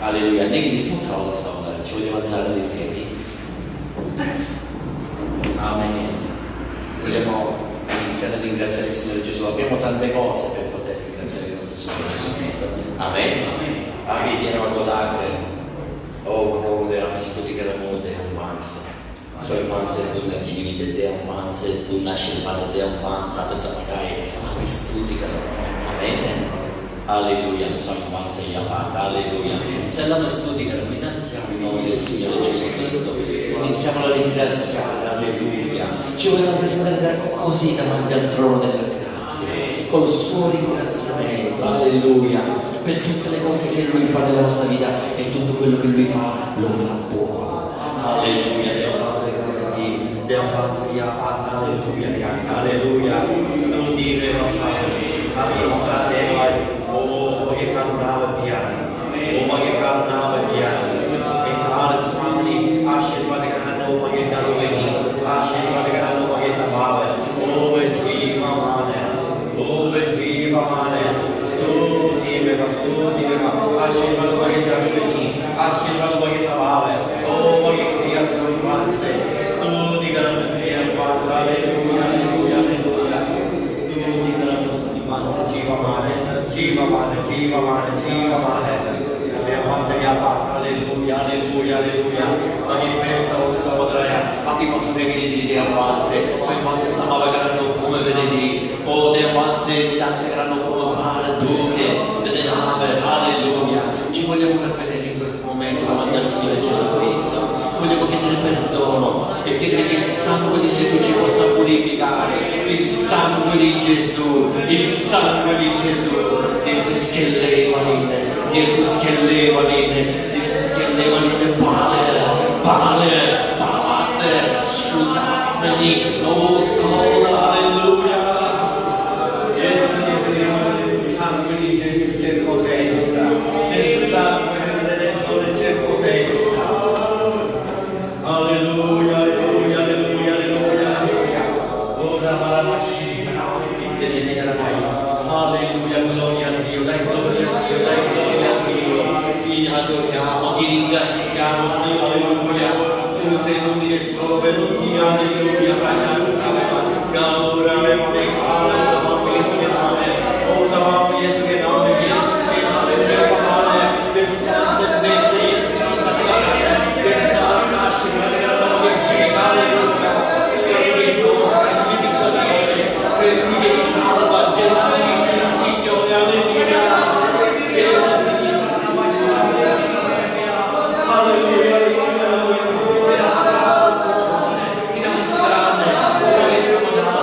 Alleluia. Neghi, non salutare, ci vogliamo alzare dei piedi. Amen. Vogliamo iniziare a ringraziare il Signore Gesù. Abbiamo tante cose per poter ringraziare il nostro Signore Gesù Cristo. Amen. Abitiamo a godare. Oh, come della studica la moda è un manzo. Suoi manzi e tu nativi de un manzo e tu nasci il padre de un manzo. Adesso magari mi studica. Amen. Alleluia, salvanza e amata, alleluia. Se la studica, noi iniziamo in nome del Signore Gesù Cristo, iniziamo a ringraziare, alleluia. Ci vogliamo presentare così davanti al trono delle grazie, col suo ringraziamento, alleluia, per tutte le cose che Lui fa nella nostra vita e tutto quello che Lui fa, lo fa buono. Alleluia, alleluia, alleluia. Studire la fame, oh, che cantava piano, oh, che cantava piano, e cantava Swami, Ashirvada Kanano, ma che Daroveni, Ashirvada Kanano, ma che Savale, oh, e Jiva Mane, studi, Ashirvada ma che Daroveni, Ashirvada ma che Savale, oh, ma che cria Swampanze, studi, Kanano, Panza, alleluia, alleluia, alleluia, studi, Kanano, Swampanze, Jiva Mane, le avanze che ha fatto, alleluia, alleluia, alleluia. Ma che pensa come Salvatore, ma chi possa vedere di avanze, sui avanze samava che erano come vedete, o le avanze di tasse che erano come mare, duche, vedete nave, alleluia. Ci vogliamo vedere in questo momento davanti al Signore Gesù Cristo. Vogliamo chiedere perdono e chiedere che il sangue di Gesù ci possa purificare, il sangue di Gesù, il sangue di Gesù. Gesù schelevaline, pale, sciutatmeni, oh sole, alleluia. Nel sangue di Gesù c'è potenza, nel sangue del Redentore c'è potenza. Alleluia, alleluia, alleluia, alleluia. Ora va la mascina, alleluia, gloria a Dio, dai gloria a Dio, dai gloria a Dio. Ti adoriamo, ti ringraziamo, Dio, alleluia. Tu sei l'unico e solo per tutti, alleluia, presenza, Gaura, aveva peccato, usavamo Gesù che nome, usavamo Gesù che nome, Gesù che nome, Gesù male, Gesù senza destra, Gesù senza destra, Gesù senza ascella, che era la vicina, alleluia. Per lui che tocca, per lui che guarisce, per lui che ti salva, Gesù Cristo il Signore, alleluia. Gesù Signore, alleluia, alleluia, alleluia. Grazie grande, uomo che siamo dati,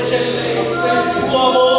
Quando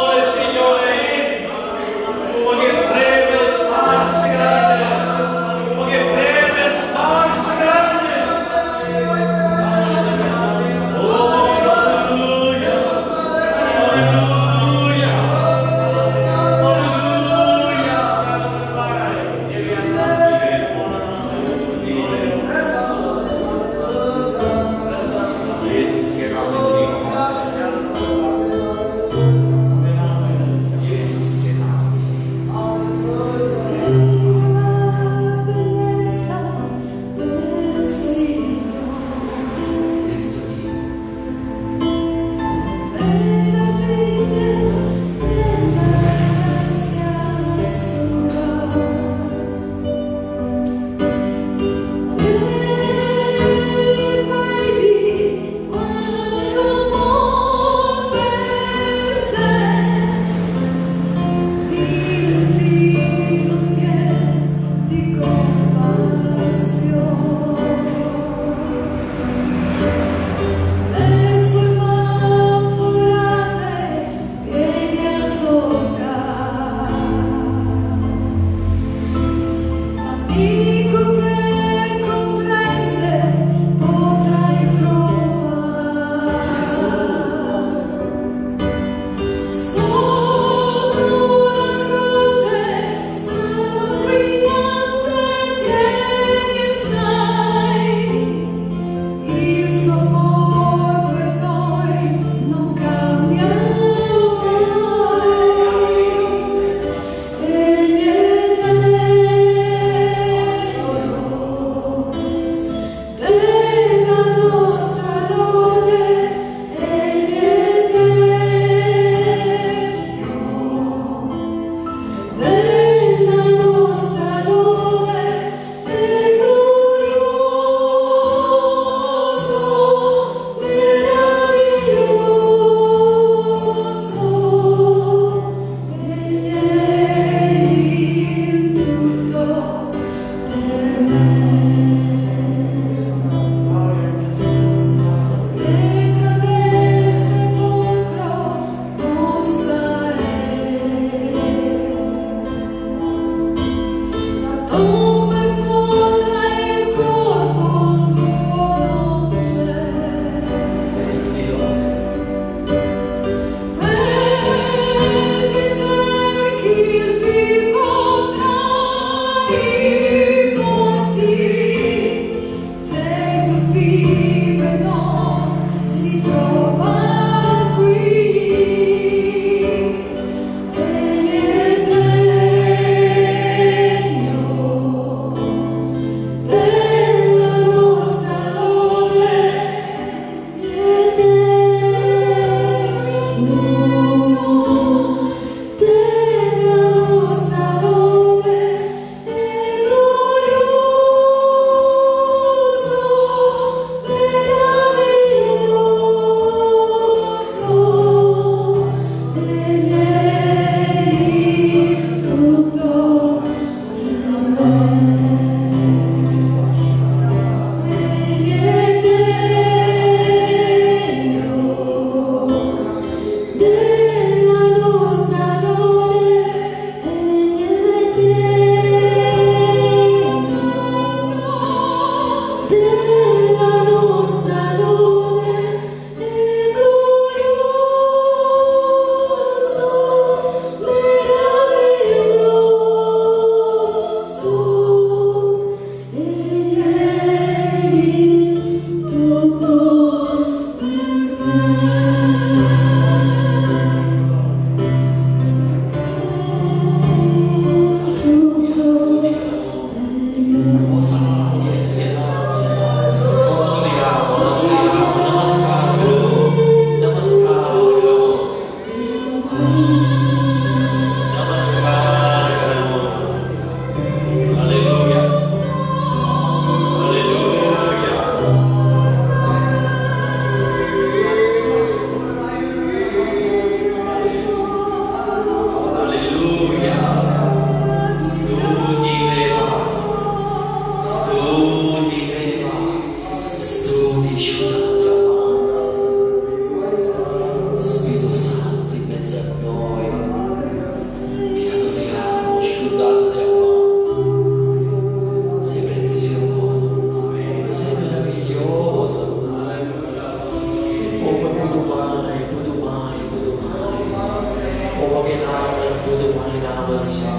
Yes,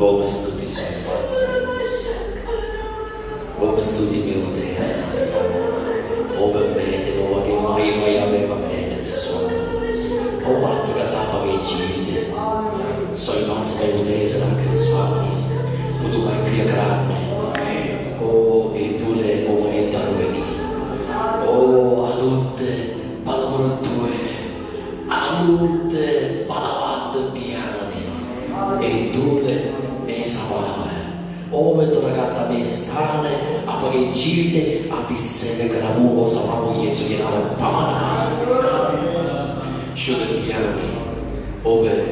Bome स्तुति Bome स्तुति mio Dio Bome mete Bome che mai aveva mete nessuno O batto che sappa che gite So i manzi che udese la che suoni Tu mai cria grande O e tu le o e da veni O a tutte palavra tue a tutte palavate piane e tu le mesavale ove tu ragazza me stane a poi gite a pissere che la muo sapamo Gesù che la pamana sciode piani ove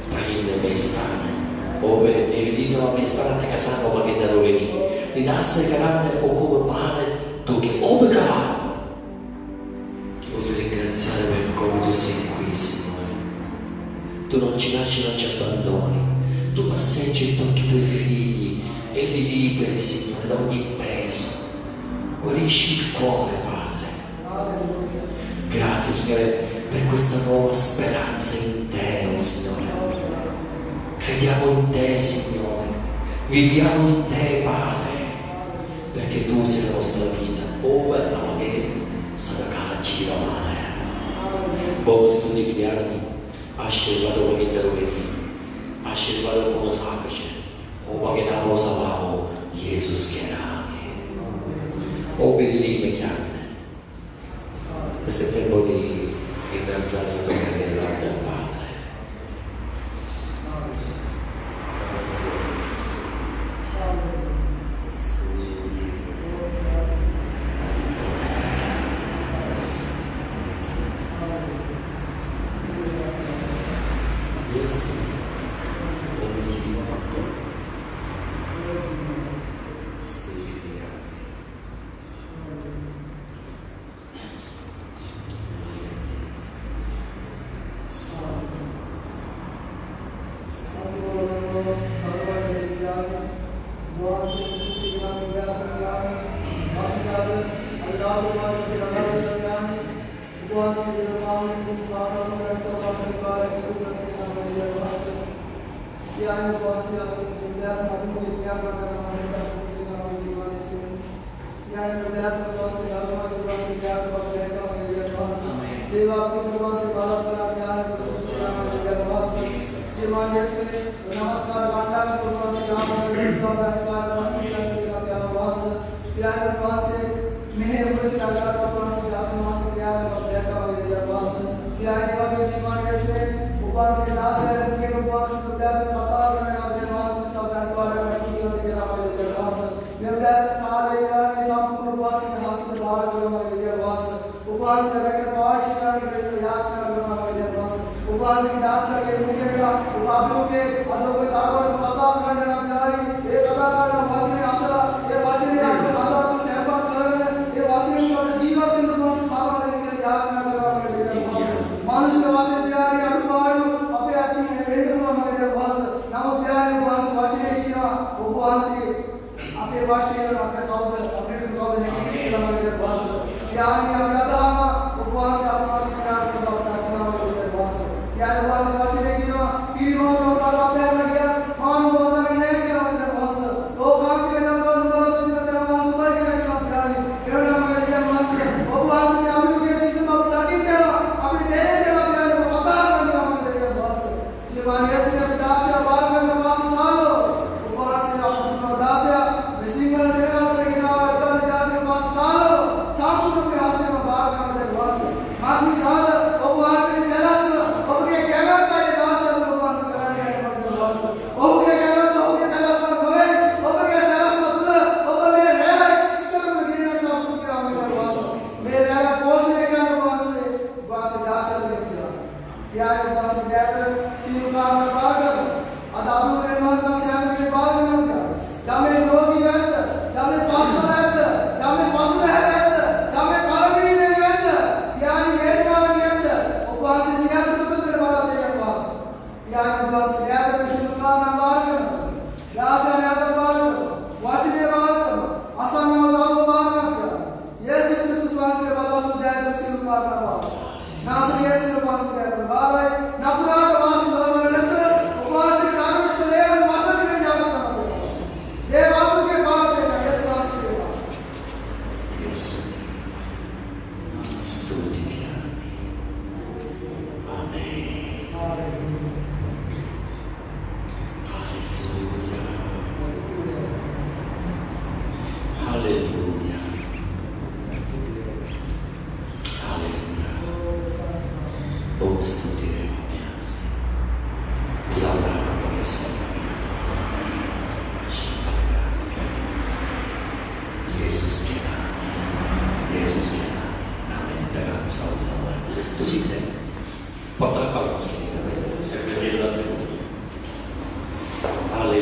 taine me stane ove e vidino a me stane che sanno ma che da dove veni mi dasse grande o come pare tu che ove cala ti voglio ringraziare per come tu sei qui Signore tu non ci lasci non ci abbandoni tu passeggi e tocchi i tuoi figli e li liberi, Signore, da ogni peso. Guarisci il cuore, Padre. Grazie, Signore, per questa nuova speranza in Te, oh Signore. Crediamo in Te, Signore. Viviamo in Te, Padre, perché Tu sei la nostra vita. Ove la magari sarà la gira male. Bogo studi miliardi, ascervato che te lo vedi. Ascervato come sapice. O pagherà lo sapavo Gesù schienami o bellime chiame questo è il tempo di innalzare la tua carriera davanti al Padre Santo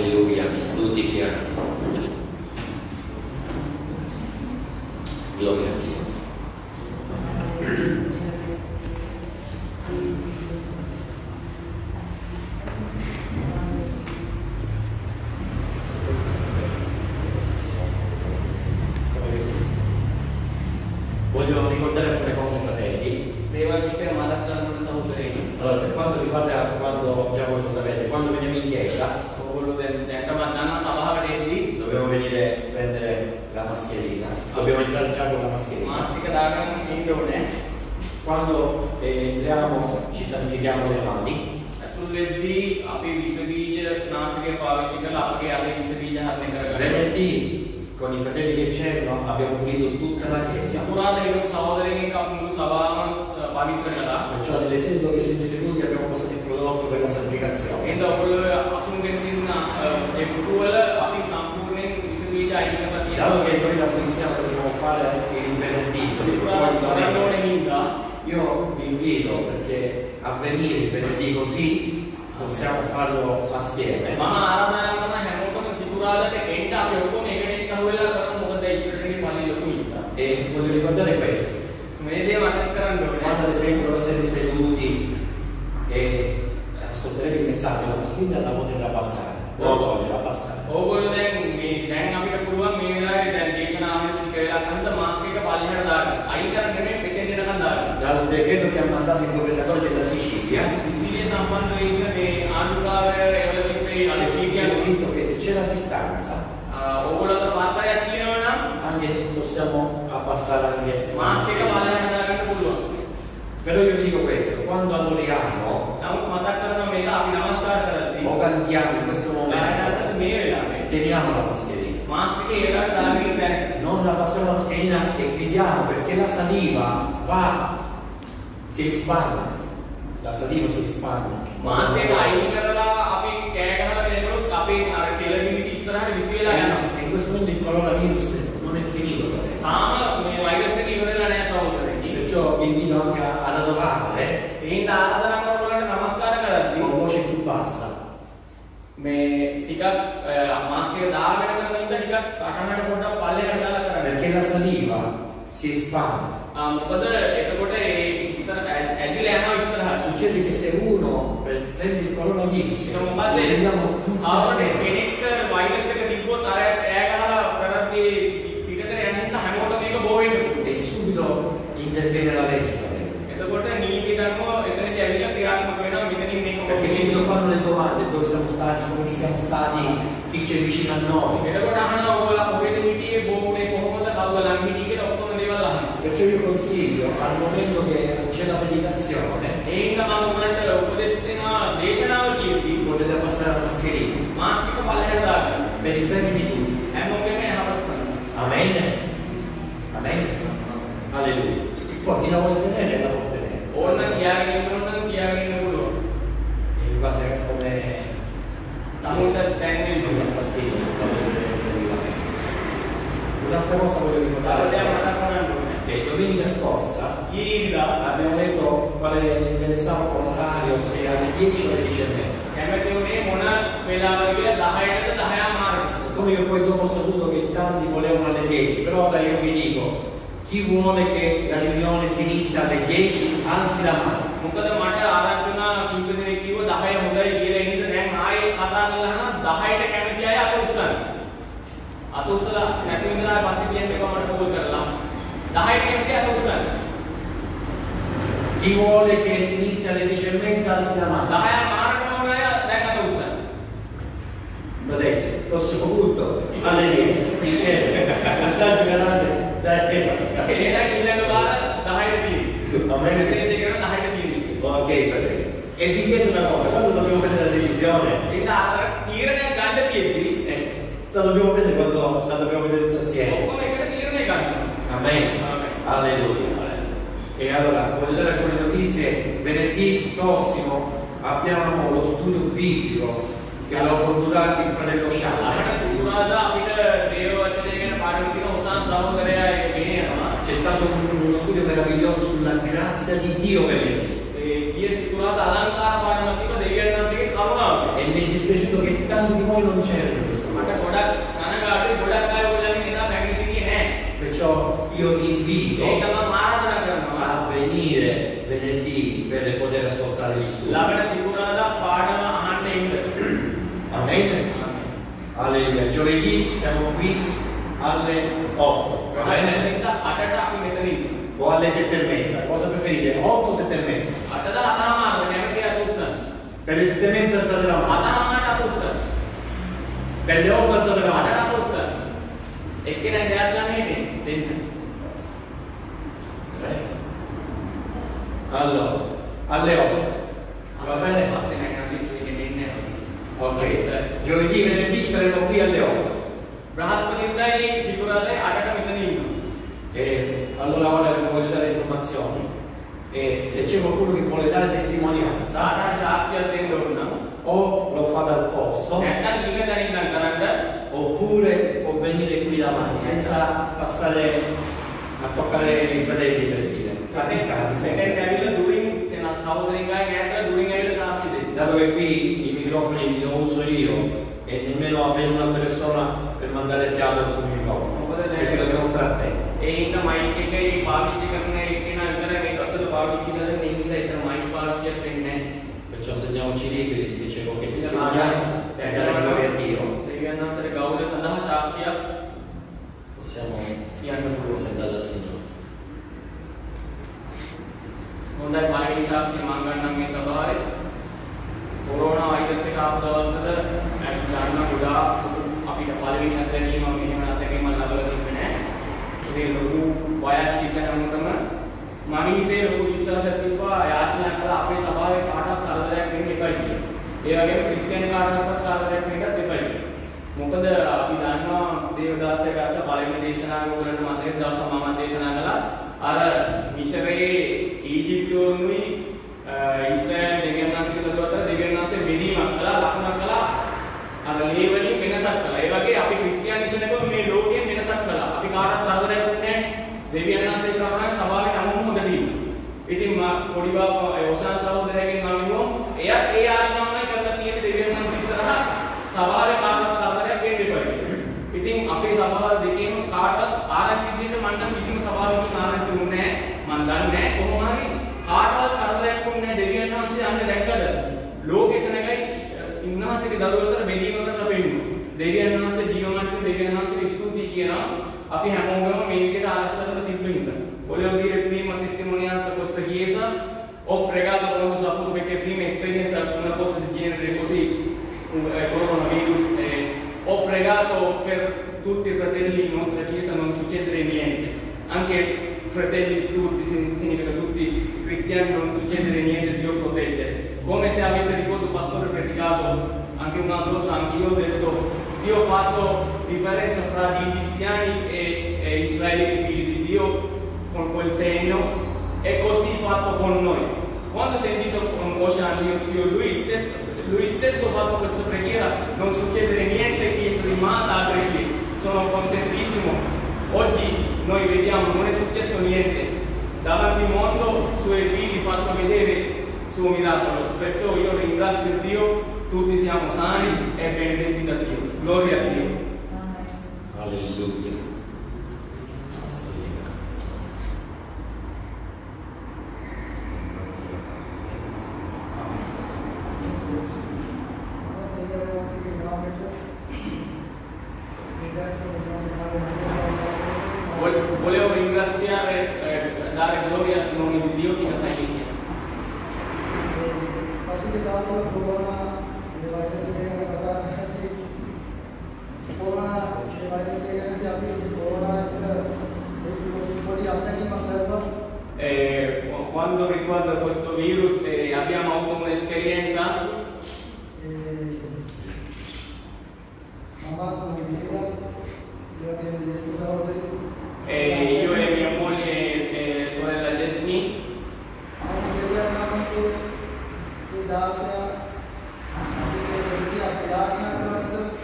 Alleluia, studica. Gloria a Dio. Voglio ricordare alcune cose, fratelli. Allora, per quanto riguarda, quando già voi lo sapete, quando veniamo in chiesa dobbiamo venire a prendere la mascherina, dobbiamo entrare già con la mascherina. Quando entriamo ci santifichiamo le mani. Venerdì con i fratelli che c'erano abbiamo pulito tutta la chiesa. Perciò nelle sedi dove siete seduti abbiamo posato il prodotto per la santificazione. Dato che noi la funzione dobbiamo fare anche il venerdì, io vi invito perché a venire il venerdì così possiamo farlo assieme. E voglio ricordare questo. Quando ad esempio noi siete seduti e ascolterete il messaggio, la mascherina la potete abbassare, non togliere, abbassare. Dal decreto che ha mandato il governatore della Sicilia c'è scritto che se c'è la distanza anche possiamo abbassare anche la mascherina. Però io vi dico questo, quando adoriamo o cantiamo in questo momento teniamo la mascherina, non abbassiamo la mascherina e gridiamo, perché la saliva va, si espande, la saliva si espande. E in questo momento il coronavirus non è finito, perciò vi invito anche ad adorare con voce più bassa. Perché la saliva si espande. Succede che se uno prende il coronavirus lo prendiamo tutti assieme e subito interviene la legge, perché subito fanno le domande: dove siamo stati, con chi siamo stati, chi c'è vicino a noi. Perciò io consiglio, al momento che c'è la meditazione, potete abbassare la mascherina per il bene di tutti. Amen. Amen. Alleluia. Poi chi la vuole tenere la può tenere. In base a come non dà fastidio. Un'altra cosa voglio ricordare. Domenica scorsa abbiamo detto quale interessava con l'orario, se alle 10 o alle 10 e mezza. Siccome io poi dopo ho saputo che tanti volevano alle 10, però ora io vi dico, chi vuole che la riunione si inizia alle 10 alzi la mano. Chi vuole che si inizi alle 10 e mezza alzi la mano. Fratelli, il prossimo culto alle 10 insieme. Messaggio canale da Ok, fratelli. E vi chiedo una cosa, quando dobbiamo prendere la decisione? La dobbiamo prendere quando la dobbiamo prendere tutti assieme. Amen. Alleluia. E allora, voglio dare alcune notizie. Venerdì prossimo abbiamo lo studio biblico che l'ho condotto il fratello Scialla. C'è stato uno studio meraviglioso sulla grazia di Dio venerdì. E mi è dispiaciuto che tanti tanti di voi non c'erano in questo luogo. Perciò io vi invito a venire venerdì per poter ascoltare gli studi. Amen. Alleluia. Giovedì siamo qui alle 8, va bene? O alle 7:30, cosa preferite? 8 o 7:30? Per le 7:30 alzate la mano. Per le 8 alzate la mano. Allora, alle 8. Va bene? Ok. Giovedì, venerdì saremo qui alle 8. E allora ora vi voglio dare informazioni. E se c'è qualcuno che vuole dare testimonianza, o lo fa dal posto, oppure può venire qui davanti senza passare a toccare i fratelli, per dire, a distanza sempre. Dato che qui i microfoni li uso io e nemmeno avere un'altra persona per mandare il fiato sul microfono, perché dobbiamo stare attenti. Perciò sentiamoci liberi, se c'è qualche testimonianza per dare gloria a Dio, possiamo presentare al Signore. හොඳයි මාගේ ශාස්ත්‍රය මම ගන්නම් මේ සභාවේ corona virus එක ආපු දවස්වල අපි ගන්න ගොඩාක් අපිට පළවෙනි අත්දැකීම මෙහෙම අත්දැකීමක් ලැබලා තිබුණේ නැහැ. ඒ ලොකු බයක් තිබ්බ හැමෝටම මම හිතේ ලොකු විශ්වාසයක් තිබ්බා යාඥා කළා අපේ සභාවේ කාටවත් කරදරයක් වෙන්න එපා කියලා. ඒ වගේම ක්‍රිස්තියානි කාටවත් කරදරයක් වෙන්නත් එපා කියලා. මොකද අපි දන්නවා දේවදාසය ගත්ත පළවෙනි දේශනාව ඔයගොල්ලන්ට මතකද දවසක් මම දේශනා කළා අර මිශරයේ ඊජිප්තුවරුයි ඊශ්‍රායල් දෙවියන් වහන්සේට අතර දෙවියන් වහන්සේ බෙදීමක් කළා ලකුණක් කළා අර ලේවලින් වෙනසක් කළා. ඒ වගේ අපි ක්‍රිස්තියානිසමක මේ ලෝකයෙන් වෙනසක් කළා. අපි කාටවත් කරදරයක් වෙන්නේ නැහැ. දෙවියන් වහන්සේ කරනවා සභාවේ හැමෝම හොඳට ඉන්න. ඉතින් මා පොඩි බාපා ඔසාන සහෝදරයගෙන් මම කිව්වා එයා ඒ ආඥාවයි කරලා තියෙන දෙවියන් වහන්සේ ඉස්සරහා සභාවේ කාටවත් කරදරයක් වෙන්න එපා කියලා. ඉතින් අපේ සභාව දෙකේම කාටවත් ආරංචි දෙන්න මම නම් කිසිම සභාවකින් ආරංචි වුණේ නැහැ. මම දන්නේ නැහැ කොහොම හරි කාටවත් කරදරයක් වුණේ නැහැ. දෙවියන් වහන්සේ අන්න දැක්කද ලෝකෙ සෙනගයි ඉන්නාසේගේ දරුවෝ අතර බෙදීමකට ලැබෙන්නේ. දෙවියන් වහන්සේ ජීවමාන දෙවියන් වහන්සේට ස්තුතියි කියනවා. අපි හැමෝම මේ විදිහට ආශා කරලා තිබ්බින්ද. Volevo dire prima testimonianza questa chiesa, ho pregato quando ho saputo perché prima esperienza una cosa del genere così, coronavirus, ho pregato per tutti i fratelli in nostra chiesa non succedere niente, anche fratelli tutti, significa tutti i cristiani non succedere niente, Dio proteggere. Come se avete ricordato il pastore predicato, anche un'altra volta anche io ho detto, Dio ha fatto differenza tra gli cristiani e israeliti figli di Dio con quel segno e così fatto con noi. Quando ho sentito con Ocean mio zio lui stesso ha fatto questa preghiera, non succedere niente, chiesa rimanda a Cristo. Sono contentissimo. Oggi noi vediamo, non è successo niente. Davanti al mondo, i suoi figli fatto vedere il suo miracolo. Perciò io ringrazio Dio, tutti siamo sani e benedetti da Dio. Gloria a Dio. Alleluia. Volevo ringraziare, dare gloria al nome di Dio che da ieri. Quando riguarda questo virus abbiamo avuto un'esperienza io e mia moglie e sorella Jasmine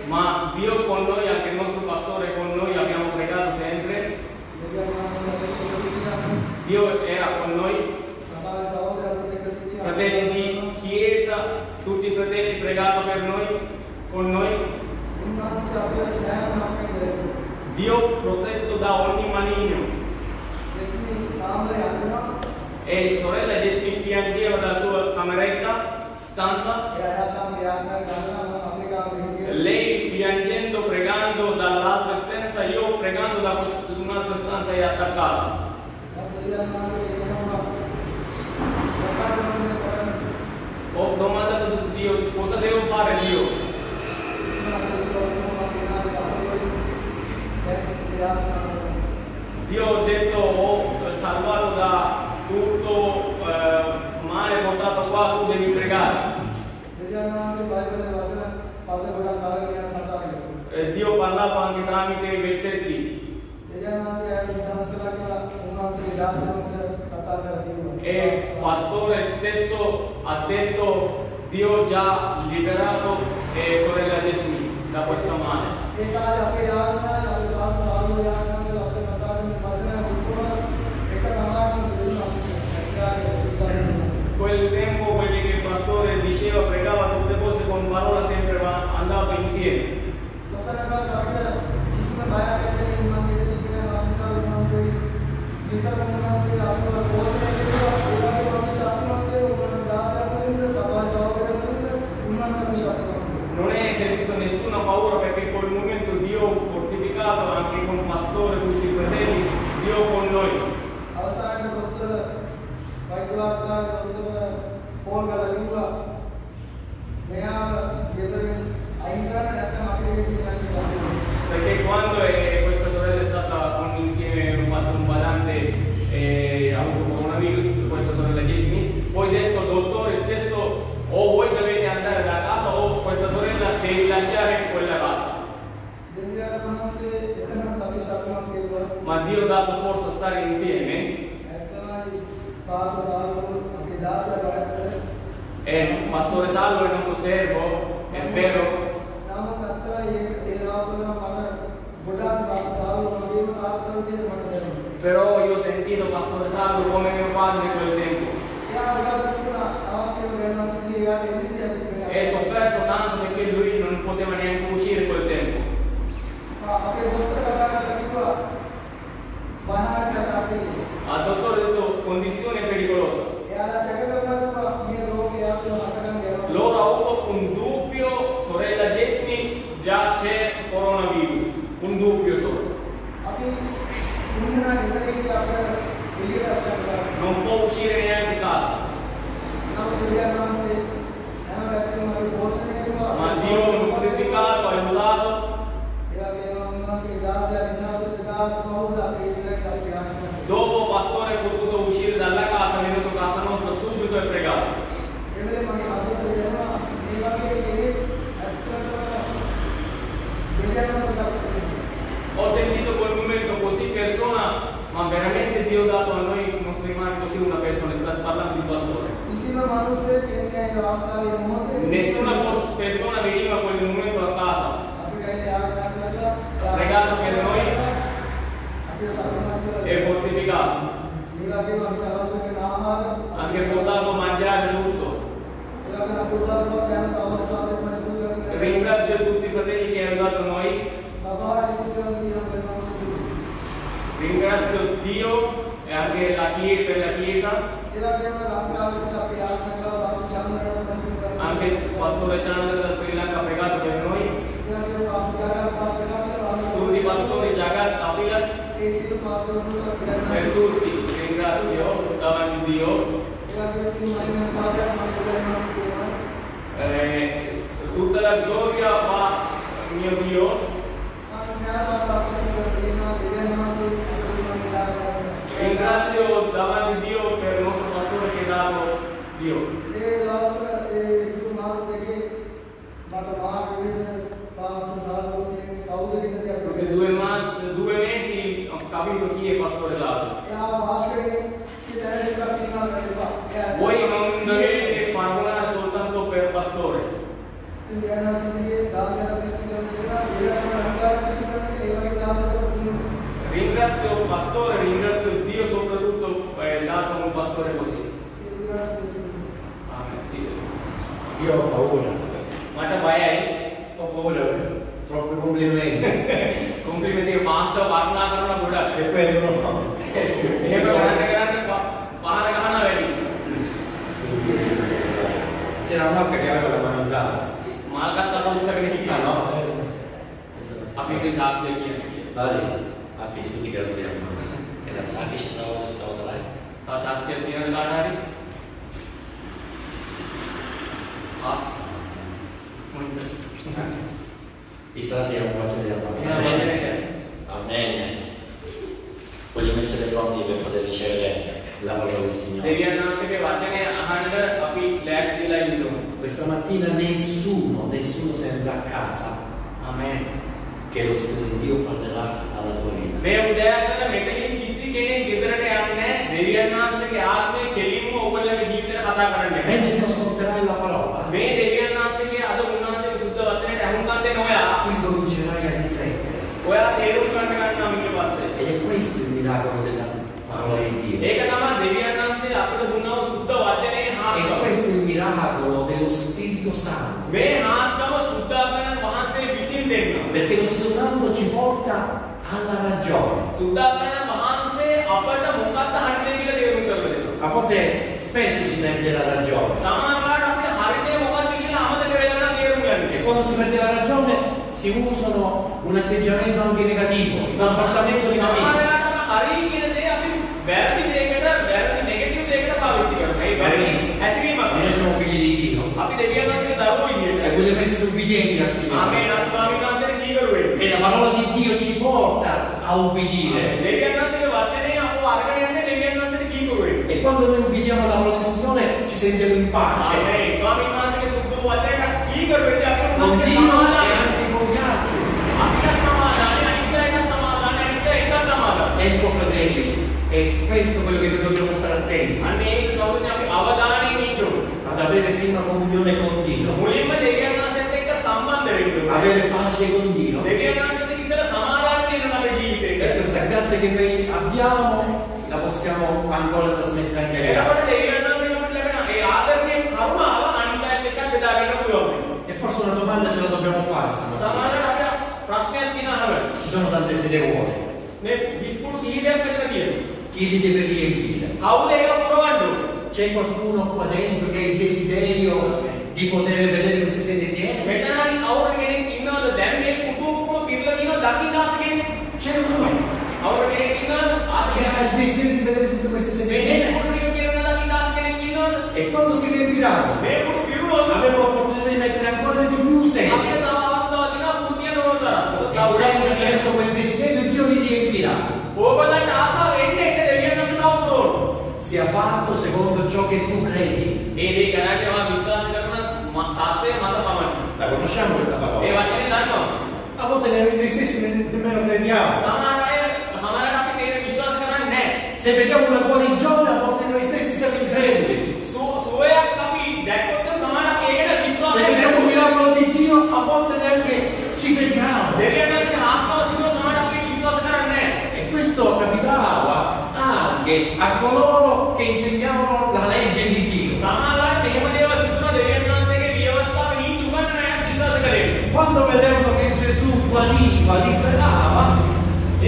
ma Dio con noi, anche il nostro pastore con noi, abbiamo pregato sempre. Dio era con noi, fratelli di chiesa, tutti i fratelli pregato per noi, con noi. Dio protetto da ogni maligno. E sorella Jesmi piangeva dalla sua cameretta, stanza. Lei piangendo, pregando dall'altra stanza, io pregando da un'altra stanza e attaccato. Ho domandato a Dio, cosa devo fare Dio? Dio ho detto, ho salvato da tutto male portato qua, tu devi pregare. Dio parlava anche tramite i versetti. E il pastore stesso ha detto, Dio già liberato sorella Jesmi da questa male. Quel tempo quelli che il pastore diceva, pregava tutte cose con parola sempre va andato insieme. Non è sentito nessuna paura perché in quel momento Dio fortificato anche con il pastore, tutti i fratelli, Dio con noi. Perché quando questa sorella è stata insieme, fatto un badante e ha avuto coronavirus, questa sorella Jesmi, poi detto dottore stesso o voi dovete andare da casa o questa sorella devi lasciare quella casa. Ma Dio ha dato forza a stare insieme. E Pastore Salvo è il nostro servo, è vero. Però io ho sentito Pastore Salvo come mio padre in quel tempo. E sofferto tanto perché lui non poteva neanche uscire quel tempo. Al dottore ha detto condizione pericolosa. Loro hanno avuto un dubbio, sorella Jesmi, già c'è coronavirus, un dubbio solo. Non può uscire neanche di casa. Ma Dio ha nutrificato, ha aiutato. Dopo il pastore è potuto uscire dalla casa, è venuto a casa nostra subito e pregato. Ho sentito quel momento così persona, ma veramente Dio ha dato a noi i nostri mani così una persona, sta parlando di pastore. Nessuna persona veniva a quel momento a casa. Ha pregato per noi e fortificato. Anche portato a mangiare tutto. Ringrazio tutti i fratelli che hanno aiutato noi. Ringrazio Dio e anche la Chiesa per la Chiesa. Anche il pastore Chandra da Sri Lanka ha pregato per noi. Tutti i pastori Jagat, Kapila. Per tutti ringrazio davanti a Dio. Tutta la gloria va a mio Dio. Ringrazio davanti a Dio per il nostro pastore che ha dato Dio. Dopo 2 mesi ho capito chi è pastore dato. Voi non dovete paragonare soltanto per pastore. Ringrazio il pastore, ringrazio Dio soprattutto per dato un pastore così. Amen. Sì. Io ho paura. Mata bayai. Ho complimenti. complimenti master වර්ණනා කරන ගොඩක්. E quello no. එහෙම කරන්න පහර ගහනවා වැඩි. C'era una nocca che aveva la manzana. මාල්කත් අත උස්සගෙන Ah හිටියා. no? අපි මේ සාක්ෂිය කියන්නේ. Vale, ha visto di che non mi ammazza. Che da sa che ci stavo da là. තව සාක්ෂියක් තියෙනවද කාට හරි? ආස්. මොකද? I stati erano quasi di ammazzare. Amen. Amen. Vogliamo essere pronti per poter ricevere La parola del Signore. දෙවියන් වහන්සේගේ වචනය අහන්න අපි ලෑස්තිලා ඉන්න ඕනේ. Questa mattina nessuno se ne andrà a casa amen. che lo Spirito di Dio parlerà alla tua vita. මේ උදෑසන මෙතනින් කිසි කෙනෙක් ගෙදරට යන්නේ නැහැ. දෙවියන් වහන්සේගේ ආත්මය කෙලින්ම ඔබලගේ ජීවිතේට කතා කරන්න. Mentre tu ascolterai la parola, මේ දෙවියන් වහන්සේගේ අද උන්වහන්සේගේ සුද්ධ වචනයට අහුම්කම් දෙන ඔයා tu comincerai a riflettere. ඔයා තේරුම් ගන්න ගන්නවා ඊට පස්සේ. Ed è questo il miracolo della parola di Dio. ඒක තමයි දෙවියන් වහන්සේ අපිට දුන්නා වූ සුද්ධ වචනේ E හාස්කම. questo è il miracolo dello Spirito Santo. මේ හාස්කම සුද්ධාත්මයන් වහන්සේ විසින් දෙන්නා. Perché lo Spirito Santo ci porta alla ragione. සුද්ධාත්මයන් වහන්සේ අපට මොකක්ද හරිද කියලා තේරුම් කරලා දෙනවා. A volte spesso si perde la ragione. සමහරවිට අපිට හරිද මොකක්ද කියලා අමතක වෙලා යන තේරුම් ගන්න. E quando si perde la ragione si usano un atteggiamento anche negativo, un comportamento negativo. සමහරවිට හරි කියන දේ අපි වැරදි දෙයකට වැරදි නෙගටිව් දෙයකට පාවිච්චි කරනවා. ඒ වැරදි ඇසිරීමක්. Noi siamo figli di Dio අපි දෙවියන් වහන්සේගේ දරුවෝ e විදියට. vogliamo essere ubbidienti al Signore. ආමේන්. අපි ස්වාමීන් වහන්සේට කීකරුවේ. E la parola di Dio ci porta a ubbidire. දෙවියන් වහන්සේගේ වචනේ අපව අරගෙන යන්නේ දෙවියන් වහන්සේට කීකරුවේ. E quando noi ubbidiamo la parola del Signore ci sentiamo in pace ආමේන්. ස්වාමීන් වහන්සේගේ සුද්ධ වචනයට කීකරුවේ අපිට con උන්වහන්සේගේ Dio e සමාදානය. anche con gli altri. අපිට සමාදානය, අනිත් අයට සමාදානය, අනිත් අයට සමාදානය. Ecco fratelli, è questo quello che noi dobbiamo stare attenti, අන්න ඒක සෞඛ්‍ය අපි අවධානයෙන් ඉන්න ඕනේ. ad avere prima comunione con Dio, මුලින්ම දෙවියන් වහන්සේත් එක්ක සම්බන්ධ වෙන්න ඕනේ. avere pace con Dio. දෙවියන් වහන්සේත් එක්ක ඉස්සෙල්ලා සමාදානය තියෙනවා අපේ E ජීවිතේට. questa grazia che noi abbiamo la possiamo ancora trasmettere anche agli altri. එතකොට දෙවියන් වහන්සේ අපිට ලැබෙන ඒ ආදරණීය කරුණාව අනිත් අයත් එක්ක බෙදා ගන්න පුළුවන්. E forse una domanda ce la dobbiamo fare stamattina. සමහරවිට අපිට ප්‍රශ්නයක් තියෙනවා අහන්න. Ci sono tante sede vuote, මේ විස්පුරු කිහිපයක් මෙතන තියෙනවා. chi li deve riempire? කවුද ඒක පුරවන්න ඕනේ? C'è qualcuno qua dentro che ha il desiderio di poter vedere queste sedi piene? මෙතන හරි කවුරු කෙනෙක් ඉන්නවද දැන් මේ කුටුම්බම පිරලා තියෙනවා දකින්න ආස කෙනෙක්? C'è uno කවුරු කෙනෙක් ඉන්නවද? ආස che ha il desiderio di vedere tutte queste sedi මේ piene? කුටු ටික පිරලා දකින්න ආස කෙනෙක් ඉන්නවද? E quando si riempiranno මේ කුටු පිරුවොත් avremo l'opportunità di mettere ancora di più sedi. අපිට තව අවස්ථාවක් තියෙනවා කුටු තියන ඕන තරම්. E sempre verso quel desiderio Dio li riempirà. ඕගොල්ලන්ට ආසාව එන්න එන්න දෙවියන් වහන්සේ තව පුරවනවා. Sia fatto secondo ciò che tu credi. ඒ දේ කරන්නේ ඔයා විශ්වාස කරන තාත්තේ මත පමණයි. La conosciamo questa ඒ parola? වචනේ දන්නවා. A volte noi stessi nemmeno crediamo. සමහර අය හැමදාම අපි ඒක විශ්වාස කරන්නේ නැහැ. Se vediamo una guarigione, a volte noi stessi siamo increduli. සුවයක් අපි දැක්කොත් සමහර අපි ඒකට විශ්වාස Se vediamo un miracolo di Dio, a volte neanche ci crediamo. දෙවියන් වහන්සේගේ ආස්වාද සිදුව සමහර අපි විශ්වාස කරන්නේ නැහැ. E questo capitava anche a coloro che insegnavano la legge di Dio. සමහරවිට මෙහෙම දේවල් සිදුවන දෙවියන් වහන්සේගේ විවස්ථාව නීති උගන්වන අය විශ්වාස කරේ. Quando vedevano che Gesù guariva, liberava,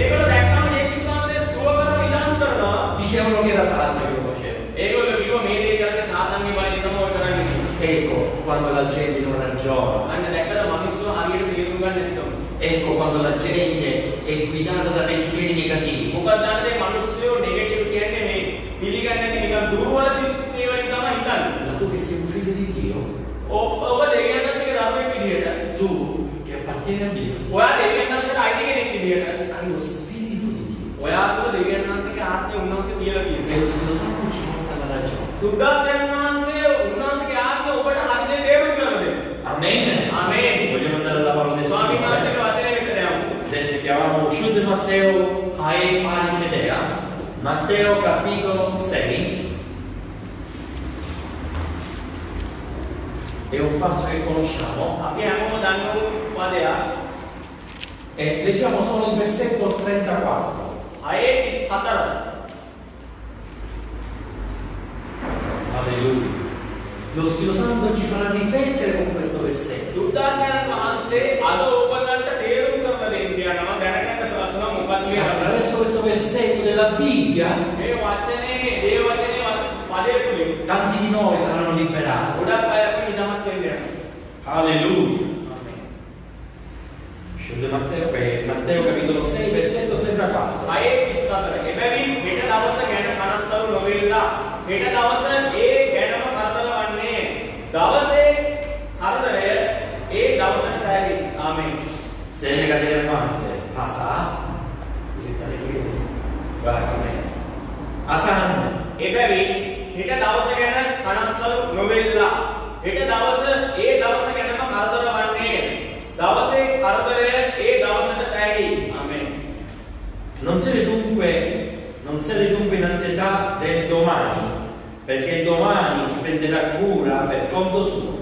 ඒගොල්ලෝ දැක්කම යේසුස් වහන්සේ සුව කරන විනාශ කරනවා. dicevano che era Satana che lo faceva. ඒගොල්ලෝ කිව්වා මේ දේ කරන්නේ සාතන්ගේ බලයෙන් තමයි ඔය කරන්නේ කියලා. Ecco quando la gente non ragiona. අන්න දැක්කද මිනිස්සු හරියට තේරුම් ගන්න නැති කම. Ecco quando la gente è guidata da pensieri negativi. මොකද දන්නද මේ මිනිස්සු නෙගටිව් කියන්නේ මේ පිළිගන්නේ නැති නිකන් දුර්වල සිත්ේ වලින් තමයි හිතන්නේ. Ma tu che sei un figlio di Dio, ඔබ දෙවියන් වහන්සේගේ ධර්මයේ විදියට tu che appartieni a Dio, ඔයා දෙවියන් වහන්සේට අයිති කෙනෙක් විදියට hai lo spirito di Dio. ඔයා තුළ දෙවියන් වහන්සේගේ ආත්මය උන්වහන්සේ තියලා E තියෙනවා. lo Spirito Santo ci porta alla ragione. සුද්ධාත්මයන් වහන්සේ උන්වහන්සේගේ ආත්මය ඔබට හරියට තේරුම් කරලා දෙනවා. Amen. ආමේන්. Vogliamo andare alla parola del ස්වාමීන් Signore. වහන්සේගේ වචනය වෙතට යමු. Vedete che avevamo uscito in Matteo ai Panicedea, Matteo capitolo 6. È un passo che conosciamo. අපි හැමෝම දන්න වූ පදයක්. E leggiamo solo il versetto 34. 6:34. Alleluia. Lo Spirito Santo ci farà riflettere con questo versetto. සුද්ධාත්මයන් වහන්සේ අද ඔබලන්ට තේරුම් della Bibbia, මේ වචනේ දේව වචනේ පදේ තුලින් tanti di noi saranno liberati. ගොඩක් අය අපි නිදහස් වෙන්න යනවා. Alleluia. Scende Matteo capitolo 6 versetto 34. අයේ 24. එබැවින් හෙට දවස ගැන කනස්සරු නොවෙලා හෙට දවස ඒ ගැනම කරදර වන්නේ. දවසේ කරදරය ඒ දවසට සෑහි. ආමේන්. Se le cadere manze, pasa. Così io. Guarda come. Asan. එබැවින් හෙට දවස ගැන කනස්සරු නොවෙලා හෙට දවස ඒ දවස ගැනම කරදර වන්නේ. දවසේ කරදරය ඒ දවසට සෑහි. ආමේන්. Non siete dunque in ansietà del domani, perché il domani si prenderà cura per conto suo.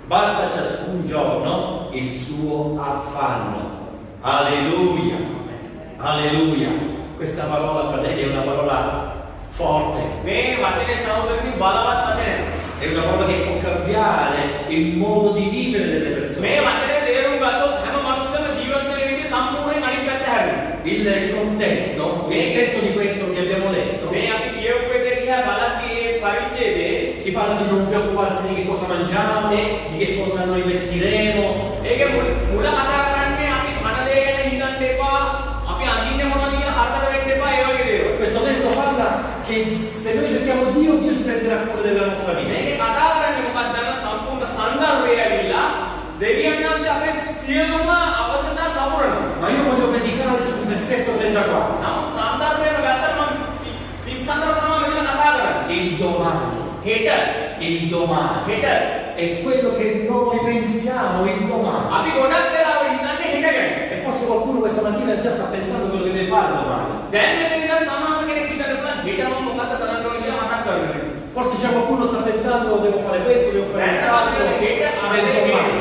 Basta a ciascun giorno il suo affanno. Alleluia. Alleluia. Questa parola, fratelli, è una parola forte. මේ වචනේ සහෝදරනි බලවත් වචනයක්. È una parola che può cambiare il modo di vivere delle මේ persone. වචනේ තේරුම් ගත්තොත් හැම මනුස්සයම ජීවත් වෙන විදිහ සම්පූර්ණයෙන් අනිත් පැත්ත හැරෙනවා. Il testo di questo che abbiamo letto, මේ අපි කියවපු එක දිහා බලද්දී මේ පරිච්ඡේදයේ si parla di non preoccuparsi di che cosa mangiamo, di che cosa noi vestiremo. ඒකේ මුල කතා කරන්නේ අපි කන දේ ගැන හිතන්න එපා. අපි අඳින්නේ මොනවද කියලා හතරට වෙන්න එපා. ඒ වගේ දේවල්. Questo testo parla che se noi cerchiamo Dio, Dio si prenderà cura della nostra vita. මේකේ කතා කරන්නේ මොකක්ද? සම්පූර්ණ සන්දර්භය ඇවිල්ලා දෙවියන් වහන්සේ අපේ සියලුම අවශ්‍යතා සපුරනවා. Ma io voglio predicare sul versetto 34. නමුත් සන්දර්භයම ගත්තම මම 34 තමයි මෙතන කතා කරන්නේ. Il domani. හෙට Il domani. හෙට È quello che noi pensiamo, il domani. අපි ගොඩක් වෙලාවට හිතන්නේ හෙට ගැන. E forse qualcuno questa mattina già sta pensando quello che deve fare domani. දැන් මෙතන ඉඳන් සමහර කෙනෙක් හිතන්න පුළුවන් හෙට මම මොකක්ද කරන්න ඕනේ කියලා මතක් කරගන්න. Forse già qualcuno sta pensando devo fare questo, devo fare දැන් quest'altro. සමහර හෙට del අරගෙන domani.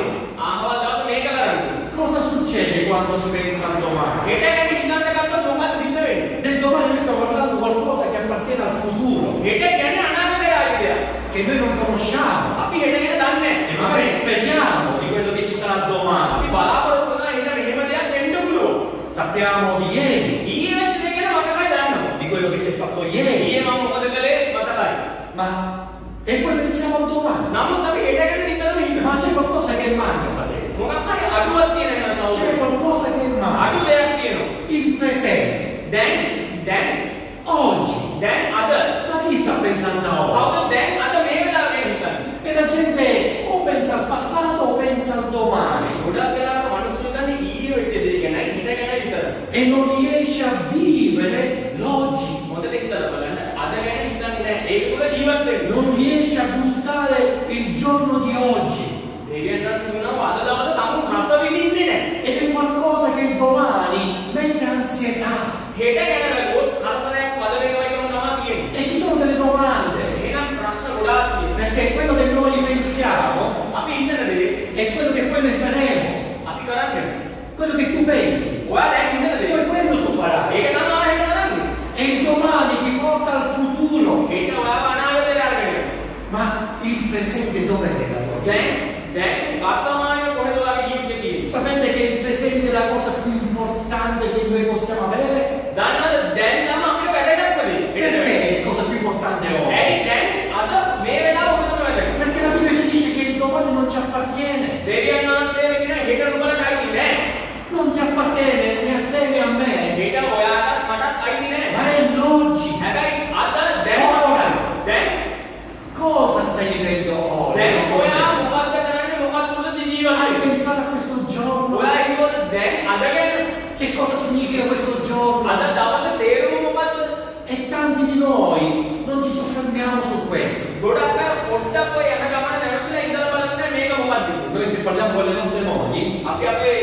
ආහවල් දවස් මේක කරන්න. Cosa succede quando si pensa al domani? හෙට ගැන හිතන්න ගත්තොත් මොකක්ද සිද්ධ වෙන්නේ? Del domani noi stiamo parlando qualcosa che appartiene al futuro, හෙට කියන්නේ අනාගතය ආදී දෙයක්. che noi non conosciamo. අපි හෙට ගැන දන්නේ E magari speriamo di quello che ci sarà domani. අපි බලාපොරොත්තු වෙනවා හෙට මෙහෙම දෙයක් වෙන්න පුළුවන්. Sappiamo di ieri, ඊයේ වෙච්ච දේ ගැන මතකයි දන්නවා. di quello che si è fatto ieri, ඊයේ මම මොකද කළේ මතකයි. ma e poi pensiamo al domani. නමුත් අපි හෙට ගැන නිතරම Ma හිතනවා. c'è qualcosa che manca, fratelli. මොකක් හරි අඩුවක් තියෙනවා C'è සහෝදරයෝ. qualcosa che manca. අඩු දෙයක් තියෙනවා. Il presente, දැන් oggi. අද Ma chi sta pensando a oggi? කවුද දැන් අද මේ වෙලාව ගැන හිතන්නේ? E la gente o pensa al passato o pensa al domani ගොඩක් වෙලාවට මිනිස්සු හිතන්නේ ඊයේ වෙච්ච දේ ගැනයි හෙට ගැනයි විතරයි. e non riesce a vivere l'oggi. මොකද හිතලා බලන්න අද ගැන හිතන්නේ නැහැ. ඒක තුල ජීවත් වෙන්න. Non riesce a gustare il giorno di oggi. දෙවියන් වහන්සේ කියනවා අද දවස තමුන් රස විඳින්නේ නැහැ. Ed è qualcosa che il domani mette ansietà. හෙට ගැන බැලුවොත් කරදරයක් පද වෙනවා කියන තමයි තියෙන්නේ. E ci sono delle domande. එහෙනම් ප්‍රශ්න ගොඩාක් තියෙනවා. Perché quello che noi pensiamo අපි හිතන දේ è quello che poi noi faremo. අපි කරන්නේ. Quello che tu pensi. ඔයා දැන් හිතන දේ. Poi quello tu farai. ඒක තමයි හෙට කරන්නේ. E il domani ti porta al futuro. හෙට ඔයාව අනාගතයට අරගෙන යනවා. Ma il presente dov'è la tua vita? දැන් වර්තමානයේ කොහෙද ඔයාගේ ජීවිතේ තියෙන්නේ? Sapete che il presente è la cosa più importante che noi possiamo avere? දන්නවද දැන් නම් අපිට වැදගත්ම දේ. Perché è la cosa più importante oggi? ඇයි දැන් අද මේ වෙලාව උඩටම වැදගත්. Perché la Bibbia ci dice che il domani non ci appartiene. දෙවියන් වහන්සේ කියන හෙට නුඹලට අයිති නෑ. Non ti appartiene né a te né a me. හෙට ඔයාටත් මටත් අයිති නෑ. Ma è l'oggi. හැබැයි අද දැන් Ora. දැන් Cosa stai vivendo ora? දැන් ඔයා මොකක්ද කරන්නේ මොකක්ද තුලද ජීවත් Hai වෙන්නේ? pensato a questo giorno? ඔයා හිතුවද දැන් අද ගැන Che cosa significa questo giorno? අද දවසේ තේරුම මොකක්ද? E tanti di noi non ci soffermiamo su questo. ගොඩක් අය පොඩ්ඩක් ඔය යන ගමන නැවතිලා ඉඳලා බලන්න මේක මොකක්ද කියලා. Noi se parliamo con le nostre mogli අපි අපේ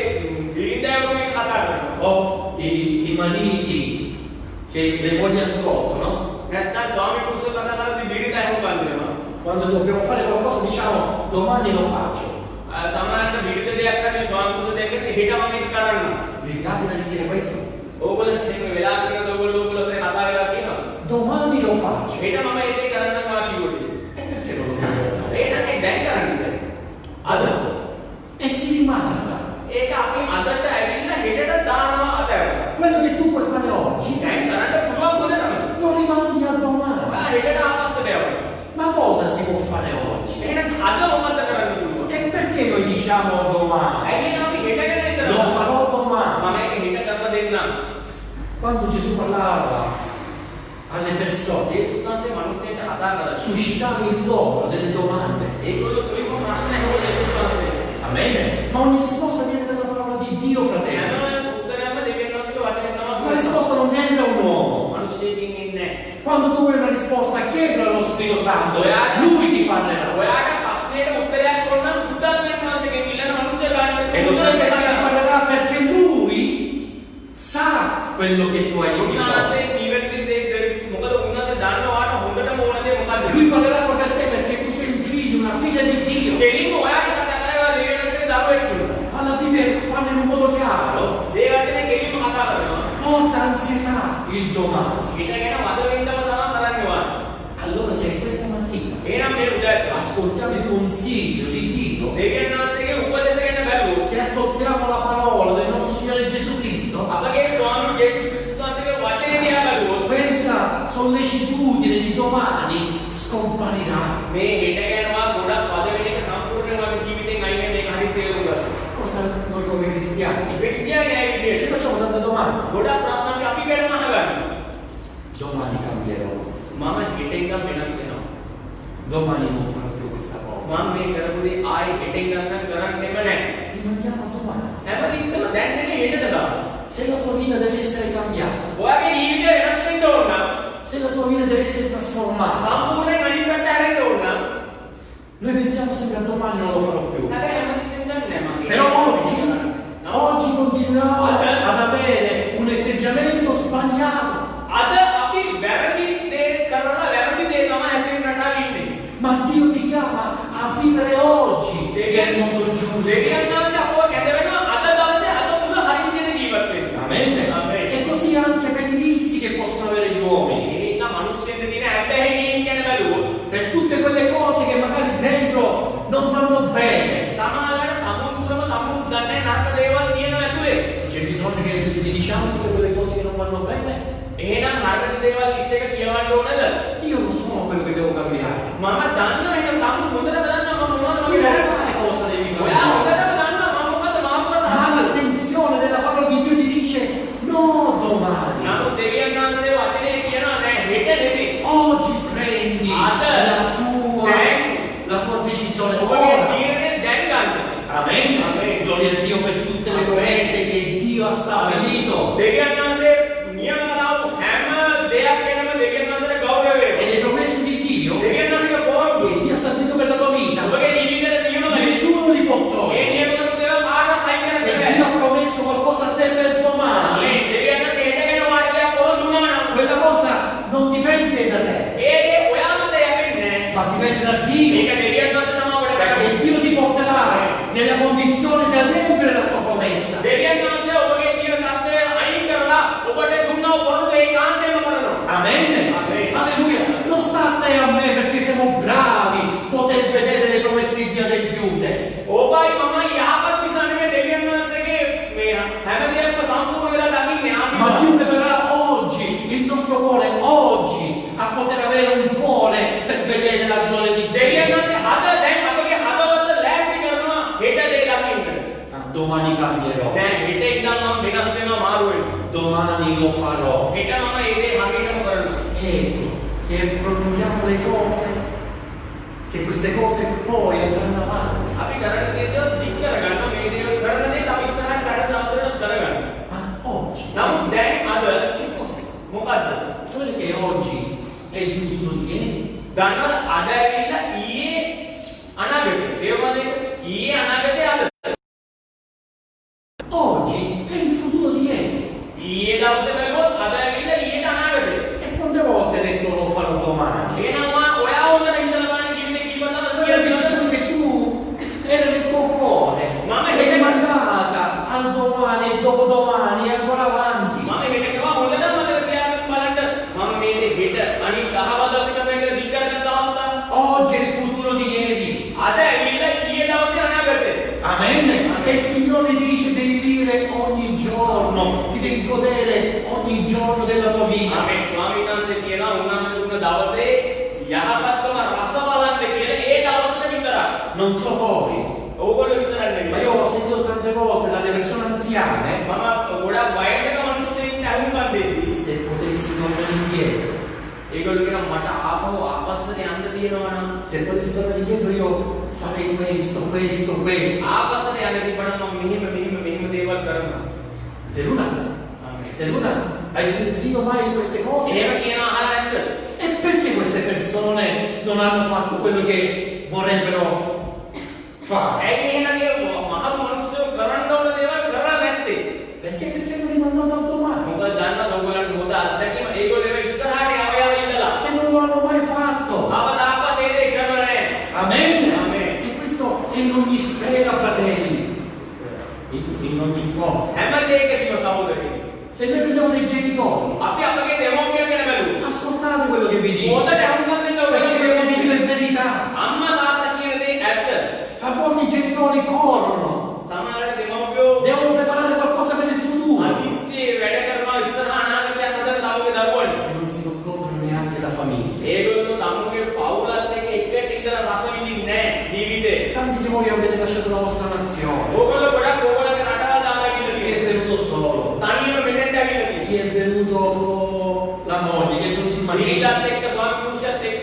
දිරිඳෑවරු මේක කතා කරනවා. o i mariti che le mogli ascoltano, නැත්නම් ස්වාමි පුරුෂය කතා කරද්දී දිරිඳෑවරු කන්දනවා. quando dobbiamo fare qualcosa diciamo domani lo faccio. සමහරවිට විවිධ දෙයක් කරන්නේ ස්වාමි පුරුෂය දෙකෙන් හෙට මම මේක කරන්න. Vi capita di dire questo? ඕගොල්ලෝ මේක වෙලා තියෙනවද ඕගොල්ලෝ අතරේ කතා වෙලා තියෙනවද? Domani lo faccio. හෙට මම ඒක කරන්න ගා කිව්වොත්. E perché non lo dobbiamo fare? ඒක නැත්නම් දැන් කරන්නේ. අද E si rimanda. ඒක අපි අදට ඇවිල්ලා හෙටට දානවා අතහැරලා. Quello che tu puoi fare oggi දැන් කරන්න පුළුවන් කොහෙද? Quando Gesù parlava alle persone, යේසුස් වහන්සේ මිනිස්සුන්ට කතා කරා. suscitava in loro delle domande. ඒගොල්ලෝ තුලින්ම ප්‍රශ්න ඇහුවා යේසුස් වහන්සේ. Amen. Ma ogni risposta viene dalla parola di Dio, fratello. හැම උත්තරයක්ම දෙවියන් වහන්සේගේ වචනේ තමයි. La risposta non viene da un uomo. මිනිස්සෙකින් ඉන්නේ. Quando tu vuoi una risposta, chiedilo allo Spirito Santo, lui ti parlerà. ඔයාට ප්‍රශ්නෙට උත්තරයක් ඕන නම් සුද්ධාත්මයන් වහන්සේගෙන් ඉල්ලන මිනිස්සු ගන්න. E lo sai perché ti parlerà? Perché lui sa quello che tu hai bisogno. උන්වහන්සේ නිවැරදි දේ මොකද උන්වහන්සේ දන්නවාට හොඳටම ඕන දේ මොකද්ද? Lui parlerà proprio a te perché tu sei un figlio, una figlia di Dio. දෙලින්ම ඔයාට කතා කරලා දෙවියන් වහන්සේගේ දරුවෙක් කියලා. Alla Bibbia parla in un modo chiaro. දේ වචනේ කෙලින්ම කතා කරනවා. Porta ansietà il domani. ඊට ගැන මද වෙන්නම තමයි කරන්නේ වා. Allora se questa mattina එහෙනම් මේ උදෑසන ascoltiamo il consiglio di Dio, දෙවියන් වහන්සේගේ උපදේශ ගැන බැලුවොත් se ascoltiamo la parola del nostro Signore Gesù Cristo, අපගේ ස්වාමී යේසුස් ක්‍රිස්තුස් වහන්සේගේ වචනේ දිහා බැලුවොත් questa sollecitudine di domani scomparirà. මේ හෙට ගැනවා ගොඩක් පද වෙන එක සම්පූර්ණයෙන්ම අපේ ජීවිතෙන් අයින් වෙන එක හරියට තේරුම් ගන්න. Cosa noi come cristiani ක්‍රිස්තියානි අය ci විදියට facciamo tante domande. ගොඩක් ප්‍රශ්න අපි ගැනම අහගන්නවා. Domani cambierò, මම හෙට ඉඳන් වෙනස් වෙනවා. domani non farò più questa cosa. මම මේ කරපු දේ ආයේ හෙට ඉඳන් කරන්නෙම නැහැ. Rimandiamo a domani. හැමතිස්සෙම දැන් නෙමෙයි හෙටද දාන්න. Se la tua vita deve essere cambiata, ඔයාගේ ජීවිතය වෙනස් වෙන්න ඕන නම් se la tua vita deve essere trasformata, සම්පූර්ණයෙන් අනිත් පැත්ත හැරෙන්න ඕන නම් noi pensiamo sempre a domani non lo farò più. හැබැයි හැමතිස්සෙම දන්නේ නැහැ මම. Però oggi continuiamo ad avere un atteggiamento sbagliato. අද අපි වැරදි දේ කරලා වැරදි දේ තමයි හැසිරෙන්න රටාව ඉන්නේ. Ma Dio ti chiama a vivere oggi nel mondo giusto. දෙවියන් වහන්සේ අපව කැඳවෙනවා අද දවසේ අද මුල හරිය විදිහට ජීවත් වෙන්න. Amen. Amen. E così anche per i vizi che possono avere gli uomini. ඒක මිනිස්සුන්ට තියෙන හැබැයි ගැන බැලුවොත් Per tutte quelle cose che magari dentro non vanno bene. සමහරවිට තමුන් තුරම තමුන් දන්නේ නරක දේවල් තියෙනවා ඇතුලේ. C'è bisogno che gli diciamo tutte quelle cose che non vanno bene. එහෙනම් නරක දේවල් ලිස්ට් එක කියවන්න ඕනද? Io non sono quello che devo cambiare. මම දන්නවා එහෙනම් තමුන් හොඳටම දන්නවා මම මොනවද Tu මගේ lo වැරද්ද. sai cosa devi ඔයා cambiare. හොඳටම දන්නවා මම මොකද්ද මාරු කරන්න Ma හදන්නේ. l'attenzione della parola di Dio ti dice no domani. නමුත් දෙවියන් වහන්සේ වචනේ කියනවා නෑ හෙට නෙමෙයි. Oggi prendi Amen. la tua decisione. ඔබගේ Ora. තීරණය දැන් ගන්න. Amen. Amen. Gloria a Dio per tutte le promesse che Dio ha stabilito. දෙවියන් වහන්සේ නියම කලාව හැම දෙයක් ගැනම දෙවියන් වහන්සේට ගෞරවය E වේවා. le promesse di Dio දෙවියන් වහන්සේගේ පොරොන්දු che Dio ha stabilito per la tua vita, ඔබගේ ජීවිතේට නියම වෙයි. nessuno li può ඒ togliere. නියම කරපු දේවල් කාටවත් අයින් කරන්න Se බෑ. Dio ha promesso qualcosa a te per domani, මේ දෙවියන් වහන්සේ හෙට ගැන වාට දෙයක් පොරොන්දු වුණා නම් quella cosa non dipende da te, ඒ දේ ඔයා මත යන්නේ නැහැ. ma dipende da Dio. මේක දෙවියන් වහන්සේ තමයි ඔබට Perché කරන්නේ. Dio ti porterà nella condizione di adempiere la sua promessa. දෙවියන් වහන්සේ ඔබගේ තියෙන தත්ත්වය අයින් කරලා ඔබට දුන්නව පොරොන්දු ඒකාන්තයෙන්ම කරනවා. Amen. Amen. Alleluia. Non sta a te e a me perché siamo bravi poter vedere le promesse di Dio adempiute. ඔබයි මමයි යහපත් නිසා නෙමෙයි දෙවියන් වහන්සේගේ මේ හැම දෙයක්ම සම්පූර්ණ වෙලා දකින්නේ Ma ආශිර්වාද. Dio preparerà oggi il nostro cuore, oggi, a poter avere un cuore per vedere la gloria di දෙවියන් Dio. වහන්සේ අද දැන් අපගේ හදවත ලෑස්ති කරනවා හෙට දේ දකින්න. Ma domani cambierò. නෑ හෙට ඉඳන් මම වෙනස් වෙනවා මාරු වෙනවා. Domani lo farò. හෙට මම ඒ දේ හරියටම කරනවා. Ecco, che prolunghiamo le cose, che queste cose poi andranno avanti. අපි කරන්න තියෙන දේ දික් කරගන්න මේ දේවල් කරන දේ අපි ඉස්සරහට කරන අතරට කරගන්න. Ma oggi, නමුත් දැන් අද che cos'è? මොකද්ද? Sapete che oggi è il futuro di ieri? දන්නවද අද ඇවිල්ලා ඊයේ අනාගතේ. තේරුණාද ඒක? ඊයේ අනාගතේ අද. Oggi è il futuro di ieri. ඊයේ දවසේ බැලුවොත් අද ඇවිල්ලා ඊයට අනාගතේ. E quante volte hai detto lo farò domani? එහෙනම් ඔයා හොඳට හිතලා බලන්න ජීවිතේ කීපදාද Quella කියලා decisione che tu era nel tuo cuore, Mamma, è che- rimandata al domani e dopodomani e ancora avanti. මම හෙට කිව්වා හොඳට මතක තියාගන්න බලන්න මම මේ දේ හෙට අනිත් 10 දවසේ කරන එකට දික් කරගත්ත අවස්ථාව. Oggi è il futuro di ieri. අද ඇවිල්ලා ඊයේ දවසේ අනාගතේ. Amen. E il Signore dice devi vivere ogni giorno, ti devi godere ogni giorno della tua vita. ආමෙන්. ස්වාමීන් වහන්සේ කියනවා උන්වහන්සේ දුන්න දවසේ යහපත්කම රස බලන්න කියලා ඒ දවසට විතරක්. Non so voi, ඕගොල්ලෝ විතරක් ma නෙමෙයි. io ho sentito tante volte dalle persone anziane මම ගොඩක් වයසක මිනිස්සුන්ට අහුම්කම් දෙන්නේ. ඒගොල්ලෝ කියන මට ආපහු ආපස්සට යන්න තියෙනවා නම් Se potessi tornare indietro io farei questo. ආපස්සට යන්න තිබ්බනම් මම මෙහෙම දේවල් කරනවා. De Luna, hai sentito mai queste cose? එහෙම කියන අහලා නැද්ද? E perché queste persone non hanno fatto quello che vorrebbero fare? ඇයි එහෙනම් මේ මහත් මිනිස්සු කරන්න ඕන දේවල් කරලා නැත්තේ? Perché hanno rimandato al domani මොකද දන්නවද ඔයගොල්ලන්ට හොඳ අත්දැකීම ඒගොල්ලෝ ඒව ඉස්සරහට ආවයව ඉඳලා e non lo hanno mai fatto. අවදාපත් ඒ දේ කරලා නැහැ. Amen? Amen. E questo è in ogni sfera, fratelli, in ogni cosa. හැම දෙයකදීම සහෝදරයනි. Se noi prendiamo dei genitori, අපි අපගේ දෙමව්පියන් ගැන බැලුවොත් ascoltate quello che vi dico, හොඳට අහුම්කම් දෙන්න perché quello che vi dico ඔයගොල්ලෝ è verità. අම්මා තාත්තා කියන දේ ඇත්ත. A volte i genitori corrono, සමහරවිට දෙමව්පියෝ devono preparare qualcosa per il futuro, අතිශය වැඩ කරනවා ඉස්සරහ අනාගතයක් හදන්න තමුගේ දරුවන්ට. che non si controllano neanche la famiglia. ඒගොල්ලෝ තමුගේ පවුලත් එක්ක එකට ඉඳලා රස විඳින්නේ නැහැ ජීවිතේ. Tanti di voi avete lasciato la vostra nazione, ඕගොල්ලෝ ගොඩක් ඕගොල්ලෝගේ රටවල් දාලා ගිහලා chi è තියෙනවා. venuto solo, තනියම මෙතෙන්ට ඇවිල්ලා තියෙනවා. chi è venuto con la moglie, chi è venuto in marito, මීලත් එක්ක ස්වාමි පුරුෂයත් එක්ක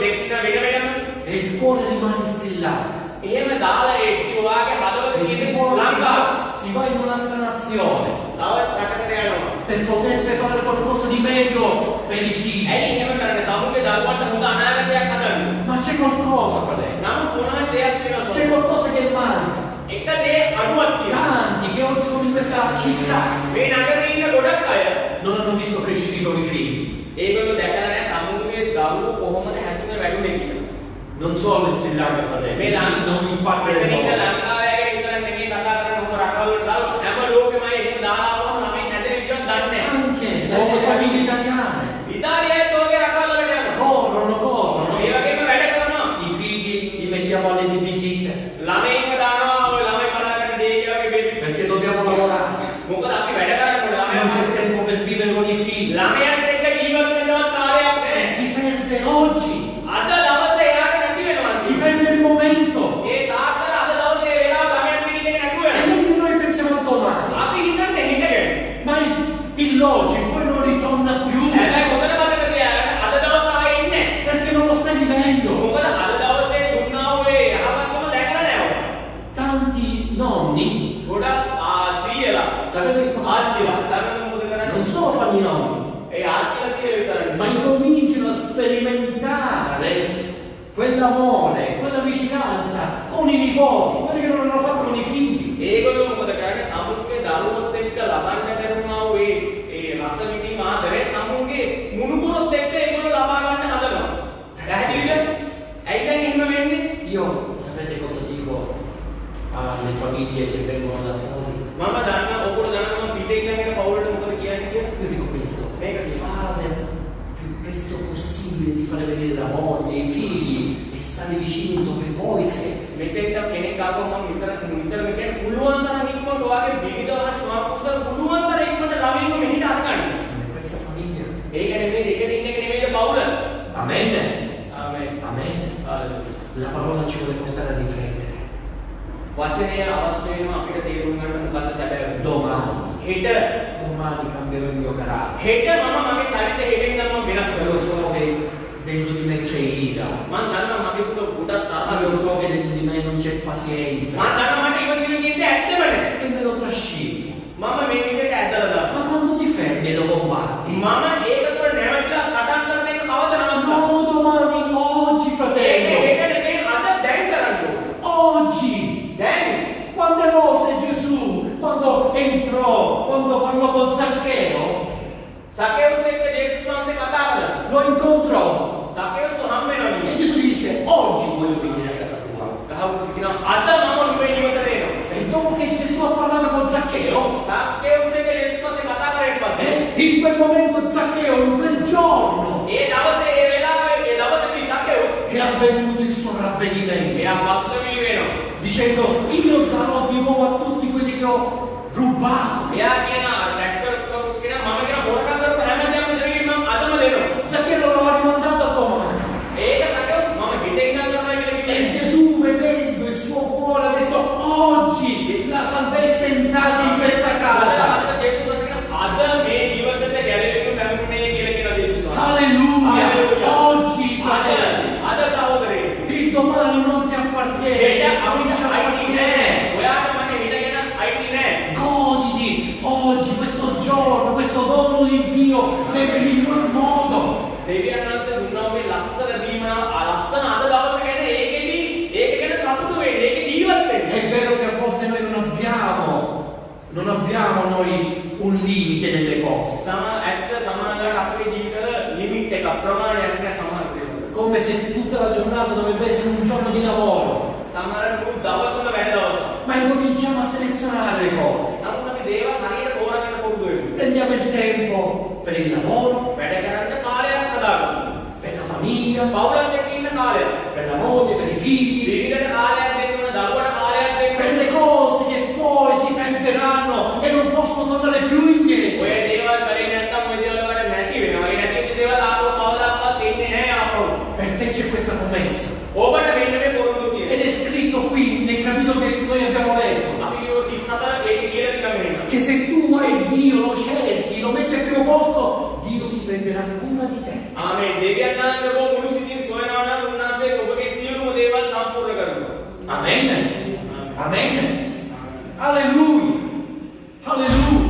දෙන්න වෙනම e il cuore rimane strillato. එහෙම දාලා ඒ ඔයාගේ හදවත E තියෙන ලංකාව si va in un'altra nazione තව රටකට යනවා. per poter preparare qualcosa di meglio per i figli. ඇයි එහෙම කරන්නේ? තමුගේ දරුවන්ට හොඳ අනාගතයක් හදන්න. Ma c'è qualcosa, fratello, නමුත් මොනවද දෙයක් තියෙනවා c'è qualcosa che manca. එක දේ අඩුවක් තියෙනවා. Tanti che oggi sono in questa città මේ නගරේ ඉන්න ගොඩක් අය non hanno visto crescere i loro figli. ඒගොල්ලෝ දැකලා නැහැ තමුගේ දරුවෝ කොහොමද හැදුනේ වැඩුනේ කියලා. Non solo il Sri Lanka, fratello, non impatta del මෙතනින් mondo. ලංකාවේ ගැන විතරක් නෙමෙයි කතා කරන්නේ ඔහොම රටවල් වල දාලා හැම ලෝකෙම එහෙම දාලා ආවම ළමයි හැදෙන විදියක් දන්නේ නැහැ. Anche le famiglie italiane ඉතාලියේ තෝගේ රටවල් වලට යනවා. corrono. ඒ වගේම වැඩ කරනවා. I figli li mettiamo alle babysitter ළමයින්ව දානවා ඔය ළමයි බලාගෙන ඩේ වගේ බේබිස්. perché dobbiamo lavorare. මොකද අපි වැඩ කරනකොට Non c'è ළමයි tempo per vivere con i figli. ළමයන්ට එක්ක ජීවත් වෙන්නවත් කාලයක් E නැහැ. si perde oggi, අද දවසේ එයාට නැති වෙනවා. si perde il momento. ඒ තාත්තලා අද දවසේ වෙලාව ළමයන් පිළිගෙන නැතුව E යනවා. mentre noi pensiamo al domani, අපි හිතන්නේ හිත ගැන. ma l'oggi poi non ritorna più හැබැයි හොඳට මතක තියාගන්න අද දවස ආයේ ඉන්නේ නැහැ. perché non lo stai vivendo. මොකද අද දවසේ දුන්නා ඔය යහපත්කම දැකලා නැහැ ඔය. Tanti nonni, ගොඩක් සීයලා sapete che cosa ආච්චිලා ළමයි මොකද කරන්නේ? non solo fanno i nonni, ඒ ආච්චිලා සීයලා විතරයි. ma incominciano a sperimentare quell'amore, quella vicinanza con i nipoti, quelli che non hanno fatto con i figli. ඒගොල්ලෝ මොකද කරන්නේ? තමුන්ගේ දරුවොත් එක්ක ලබන්න කරනවා ඔය ඒ රස විඳීම ආදරේ තමුන්ගේ මුණුබුරොත් එක්ක ඒගොල්ලෝ ලබා ගන්න හදනවා. පැහැදිලිද? ඇයි දැන් එහෙම වෙන්නේ? Io sapete cosa dico alle famiglie che vengono da fuori? මම දන්නා ඔකට දන්නවා පිටේ ඉඳන් පවුලට මොකද කියන්නේ කියලා. Io dico questo, මේක තියෙනවා. fate più presto possibile di fare venire la moglie, i figli e stare vicini dove voi siete. මෙතෙන්ට කෙනෙක් ආවම මම විතර කියන්නේ පුළුවන් තරම් ඉක්මනට ඔයාගේ විවිධ සමාපුසල් පුළුවන් තරම් ඉක්මනට ළමයින්ව මෙහිට අරගන්න. In questa famiglia. ඒක නෙමෙයි එකට ඉන්න එක නෙමෙයි පවුල. Amen. ආමෙන්. Amen. Hallelujah. La parola ci vuole portare a riflettere. වචනය අවශ්‍ය වෙනවා අපිට තේරුම් ගන්න මොකද්ද සැබෑ. Domani cambierò il mio carattere. හෙට මම මගේ චරිතය හෙටින් නම් මම වෙනස් Io කරනවා. so che dentro di me c'è ira. මම දන්නවා මගේ පුත ගොඩක් තරහ Io so che dentro di me non c'è pazienza. මම දන්නවා මට ඉවසීම කියන්නේ ඇත්තම නෑ. E me lo trascini. මම මේ විදිහට ඇදලා දානවා. Ma quando ti fermi e lo combatti? මම ඒක තුළ නැවතිලා සටන් කරන එක කවද නවත්තනවා? No, domani, oggi, ඒක fratello. හෙට නෙමෙයි අද දැන් කරන්න ඕනේ. Oggi. දැන් Quante volte Gesù, quando entrò, quando parlò con Zaccheo, සකේවුස් එක්ක ජේසුස් වහන්සේ කතා කළා. lo incontrò. සකේවුස් හම් වෙනවා E නේ. Gesù gli disse, oggi voglio venire a casa tua. ගහවුත් කියනවා අද මම නුඹේ නිවසට එනවා. E dopo che Gesù ha parlato con Zaccheo, සකේවුස් එක්ක ජේසුස් වහන්සේ කතා කරාට පස්සේ in quel momento Zaccheo, in quel giorno, ඒ දවසේ ඒ වෙලාවේ ඒ දවසේදී සකේවුස් è avvenuto il suo ravvedimento, එයා පසුතැවිලි වෙනවා. dicendo, io darò di nuovo a tutti quelli che ho rubato. එයා කියනවා රැස්කර කියන මම කියන හොරකම් කරපු හැමදේම ඉස්සරහින් මම අදම දෙනවා. Zaccheo l'aveva rimandato a domani. ඒක සකේවුස් මම හෙට ඉඳන් කරනවා කියලා E කිව්වේ. Gesù, vedendo il suo cuore, ha detto, oggi la salvezza è entrata in questa casa. අද ජේසුස් වහන්සේ කියන අද මේ නිවසට ගැලවෙන්න පැමිණුනේ කියලා කියන ජේසුස් වහන්සේ. Alleluia! dono di Dio nel miglior modo. දෙවියන් වහන්සේ දුන්නා මේ ලස්සන දීමන ලස්සන අද දවස ගැන ඒකෙදි ඒක ගැන සතුටු වෙන්න ඒක ජීවත් වෙන්න. È vero che a volte noi non abbiamo noi un limite nelle cose. ඇත්ත සමානලට අපේ ජීවිතවල ලිමිට් එක ප්‍රමාණයක් නැහැ සමහර දේවල්. Come se tutta la giornata dovrebbe essere un giorno di lavoro. සමහර මුළු දවසම වැඩ දවසක්. Ma incominciamo a selezionare le cose. නමුත් අපි දේවල් හරියට තෝරාගෙන පුරුදු වෙමු. Prendiamo il tempo per il lavoro, වැඩ කරන්න කාලයක් හදාගමු. per la famiglia, පවුලත් එක්ක ඉන්න කාලයක්. per la moglie, per i figli, විවිධ කාලයක් දෙන්න ඕන දරුවට කාලයක් දෙන්න. per le cose che poi si perderanno e non possono tornare più indietro. ඔය දේවල් කරේ නැත්නම් ඔය දේවල් වලට නැති වෙනවා. ඒ නැති වෙච්ච දේවල් ආපහු කවදාවත් එන්නේ නැහැ ආපහු. Per te c'è questa promessa. ඔබට මෙන්න මේ පොරොන්දු තියෙනවා. Ed è scritto qui nel capitolo che noi abbiamo letto. අපි කියෝ 34 ඒක කියලා තියලා මෙහෙම. Che se tu hai Dio, lo cerchi, lo metti al primo posto, Dio si prenderà cura di te. ආමේන්. දෙවියන් වහන්සේ ඔබ මුළු සිතින් සොයනවා නම් උන්වහන්සේ ඔබගේ සියලුම දේවල් සම්පූර්ණ කරනවා. Amen. Amen. Alleluia. Alleluia.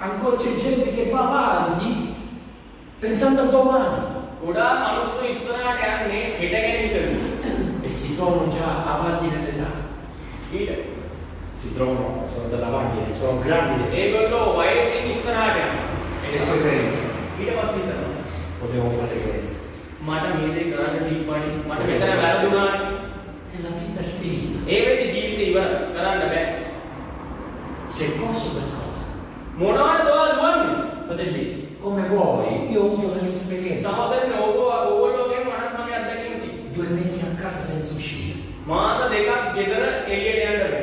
Ancora c'è gente che va avanti pensando al domani ගොඩාක් මිනිස්සු ඉස්සරහට යන්නේ හෙට ගැන හිතනවා. e si trovano già avanti nell'età. ඊට Si trovano, sono davanti, sono grandi ඒගොල්ලෝ වයසින් ඉස්සරහට යනවා. e poi pensano, ඊට පස්සේ හිතනවා potevo fare questo. මට මේ දේ කරන්න දීපණි මට මෙතන වැරදුනානේ. E la vita è finita. ඒ වෙද්දි ජීවිතේ ඉවර කරන්න බෑ. Si è corso per cosa? මොනවටද ඔයා දුවන්නේ? Fratelli, come vuoi, io ho avuto delle esperienze. සහෝදරනේ ඕගොල්ලෝගෙන් මට තමයි අත්දැකීම් තියෙන්නේ. 2 mesi a casa senza uscire. මාස දෙකක් ගෙදර එළියට යන්න බෑ.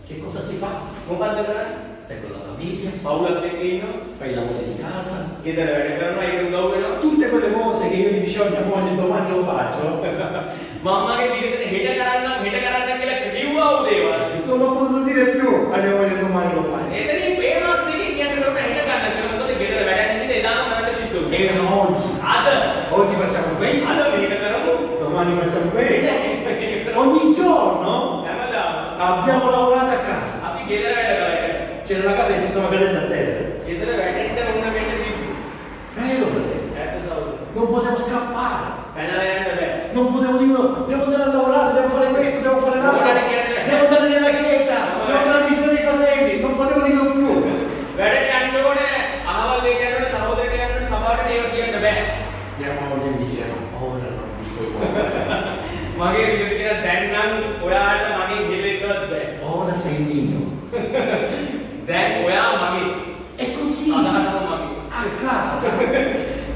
Che cosa si fa? මොකද්ද කරන්නේ? Stai con la famiglia, පවුලත් එක්ක ඉන්නවා. fai i lavori di casa. ගෙදර වැඩ කරනවා ඒක උදව් වෙනවා. Tutte quelle cose che io gli dicevo a mia moglie domani lo faccio. මම්මගේ දිගට හෙට කරන්නම් කියලා කිව්වා වූ දේවල්. Non lo posso dire più a mia moglie domani lo faccio. එතනින් මේ මාස දෙකකින් කියන්න බෑ හෙට ගන්න කියලා. මොකද ගෙදර වැඩ නැතිද එදාම කරන්න සිද්ධ වුණා. E oggi, අද oggi facciamo questo, අද මේක කරමු. domani facciamo questo. Ogni giorno හැමදාම abbiamo lavorato a casa. අපි ගෙදර වැඩ කරා. C'era la casa che ci stava cadendo a terra. ගෙදර වැඩෙන්න උන වෙන්න තිබ්බා. Io fratello, ඇත්ත සහෝදර. non potevo scappare. පැනලා යන්න බෑ. Non potevo dire, devo andare a lavorare, devo fare questo, devo fare l'altro, devo andare nella chiesa, devo andare a visitare i fratelli, non potevo dirlo più. වැඩට යන්න ඕනේ. අහවල් දෙක යනකොට සහෝදරට යනකොට සභාවට ඒව කියන්න බෑ. Mia moglie mi diceva, ora non dico io. මගේ විදිහට කියන දැන් නම් ඔයාට මගේ හෙලෙන්නවත් බෑ. Ora sei mio. දැන් ඔයා මගේ. E così, අදහටම මගේ. a casa,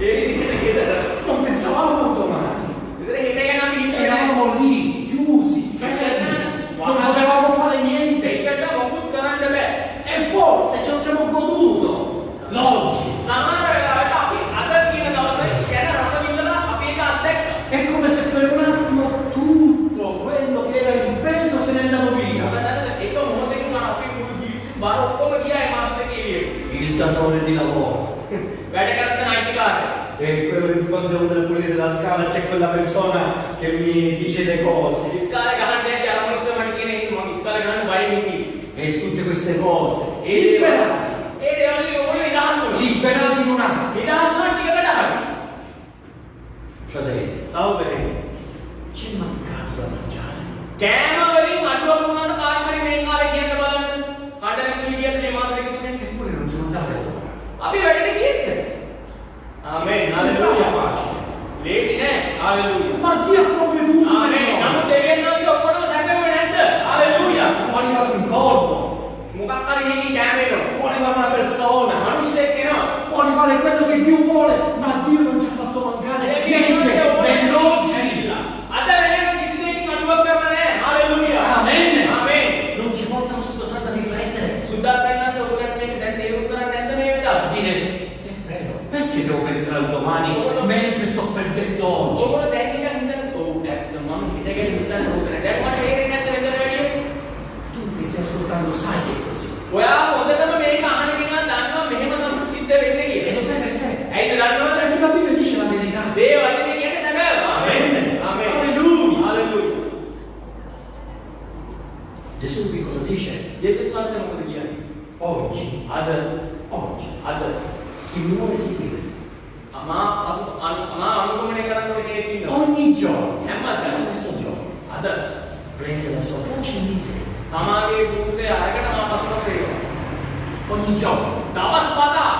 ඒ විදිහට ගෙදර. non pensavamo al domani. ගෙදර හෙට ගැන අපි හිතන්නේ නැහැ. Eravamo lì, chiusi, fermi, non potevamo fare niente. ඒකට මොකුත් කරන්න බෑ. E forse ce lo siamo goduto l'oggi. සමහර වෙලාවට අපි අද කියන දවසේ ගැන රස විඳලා අපි ඒක අත්දැක්කා. È come se per un attimo tutto quello che era il peso se n'è andato via. ඒක මොහොතකින් අපි මුළු ජීවිතේ බර ඔක්කොම ගියා ඒ මාස දෙකේ එළියට. Il datore di lavoro. වැඩ කරන්න අයිතිකාරය. E quello che quando devo andare a pulire la scala c'è quella persona che mi dice le cose. ඉස්කාලේ ගහන්න යද්දී අර මොනසෙ මට කියන්නේ මම ඉස්කාලේ ගහන්න බයින් ඉන්නේ. E tutte queste cose. ඒ දේවල් ඕනේ නිදහස් වුණා. Liberati in un attimo. නිදහස් වුණා ටිකකට හරි. Fratelli, සහෝදරේ c'è mancato da mangiare. කෑම වලින් අඩුවක් වුණාද කාට හරි මේ කාලේ කියන්න බලන්න. කඩ නැති විදියට මේ මාස දෙක තුනේ Eppure non siamo andati a lavorare. අපි වැඩට ගියෙත්. ආමේන්. Non è stato හalleluya. facile. ලේසි නෑ. Hallelujah. Ma Dio ha provveduto. ආමේන්. නමුත් දෙවියන් වහන්සේ ඔක්කොටම සැපෙන්නේ නැද්ද? Hallelujah. Può arrivare un corpo, මොකක් හරි එකකින් කෑම එනවා. può arrivare una persona, මිනිස්සෙක් එනවා. può arrivare quello che Dio vuole, ma Dio non ci ha fatto mancare niente nell'oggi. අද වෙනකන් කිසි දෙයකින් අඩුවක් කරලා නැහැ. හalleluya. Amen. ආමේන්. Non ci portano sotto santa a riflettere. සුද්ධාත්මයන් වහන්සේ ඔයගොල්ලන්ට මේක දැන් තේරුම් කරන්නේ නැද්ද මේ A වෙලාවේ? dire, è vero, perché devo pensare al domani mentre sto perdendo oggi? ඔයගොල්ලෝ දැන් නිකන් හිතන ඔව් ඇත්ත මම හිතගෙන හිතන්න ඕනේ. දැන් මට තේරෙන්නේ නැද්ද වෙනදට වැඩිය? Tu che stai ascoltando sai che è così. ඔයා හොඳටම මේක අහන කෙනා දන්නවා මෙහෙම තමයි සිද්ධ වෙන්නේ E කියලා. lo sai perché? ඇයිද දන්නවද? Perché la Bibbia dice la verità. දේ වචනේ කියන්නේ සැබෑව. ආමේන්. ආමේන්. Alleluia. Hallelujah. Gesù qui cosa dice? යේසුස් වහන්සේ මොකද කියන්නේ? Oggi, අද oggi, අද chi mi vuole seguire. Ma अनुगमने කරන්න ඕනේ කෙනෙක් ඉන්නවා. Ogni giorno, හැමදාම questo giorno, අද prende la sua croce e mi segue. තමාගේ කුරුසේ අරගෙන මම පසුපස වෙනවා. Ogni giorno. දවස් පතා.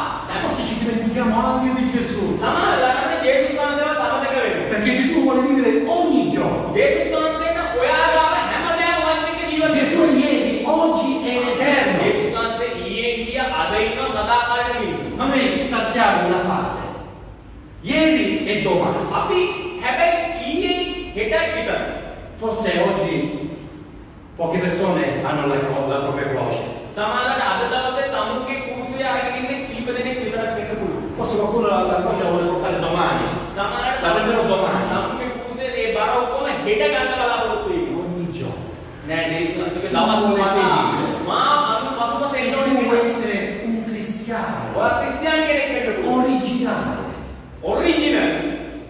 Forse ci dimentichiamo anche di Gesù. සමහරවිට ජේසුස් වහන්සේවත් අමතක වෙනවා. Perché Gesù vuole vivere ogni giorno. ජේසුස් වහන්සේට ඔයා ගාව හැමදාම වත් එක ජීවත් Gesù è ieri, oggi e in eterno. ජේසුස් වහන්සේ ඊයේ හිටියා අද ඉන්නවා සදාකාලික ඉන්නවා. Ma noi saltiamo una fase. Ieri e domani. අපි හැබැයි ඊයේ හෙටයි විතර. Forse oggi poche persone hanno la propria croce. සමහරවිට අද දවසේ තමුන්ගේ කුරුසේ අරගෙන ඉන්නේ කීප දෙනෙක් විතරක් වෙන්න පුළුවන්. Forse qualcuno la croce la vuole portare domani. සමහරවිට La prenderò domani. තමුන්ගේ කුරුසේ ඒ බර ඔක්කොම හෙට ගන්න බලාපොරොත්තු වෙනවා. Ogni giorno. නෑ ජේසුස් වහන්සේගේ දවස් පතා. මා අනු පසුපස එන්න Tu ඕනේ. vuoi essere un cristiano ඔයා ක්‍රිස්තියානි කෙනෙක් වෙන්න පුළුවන්. originale. Original.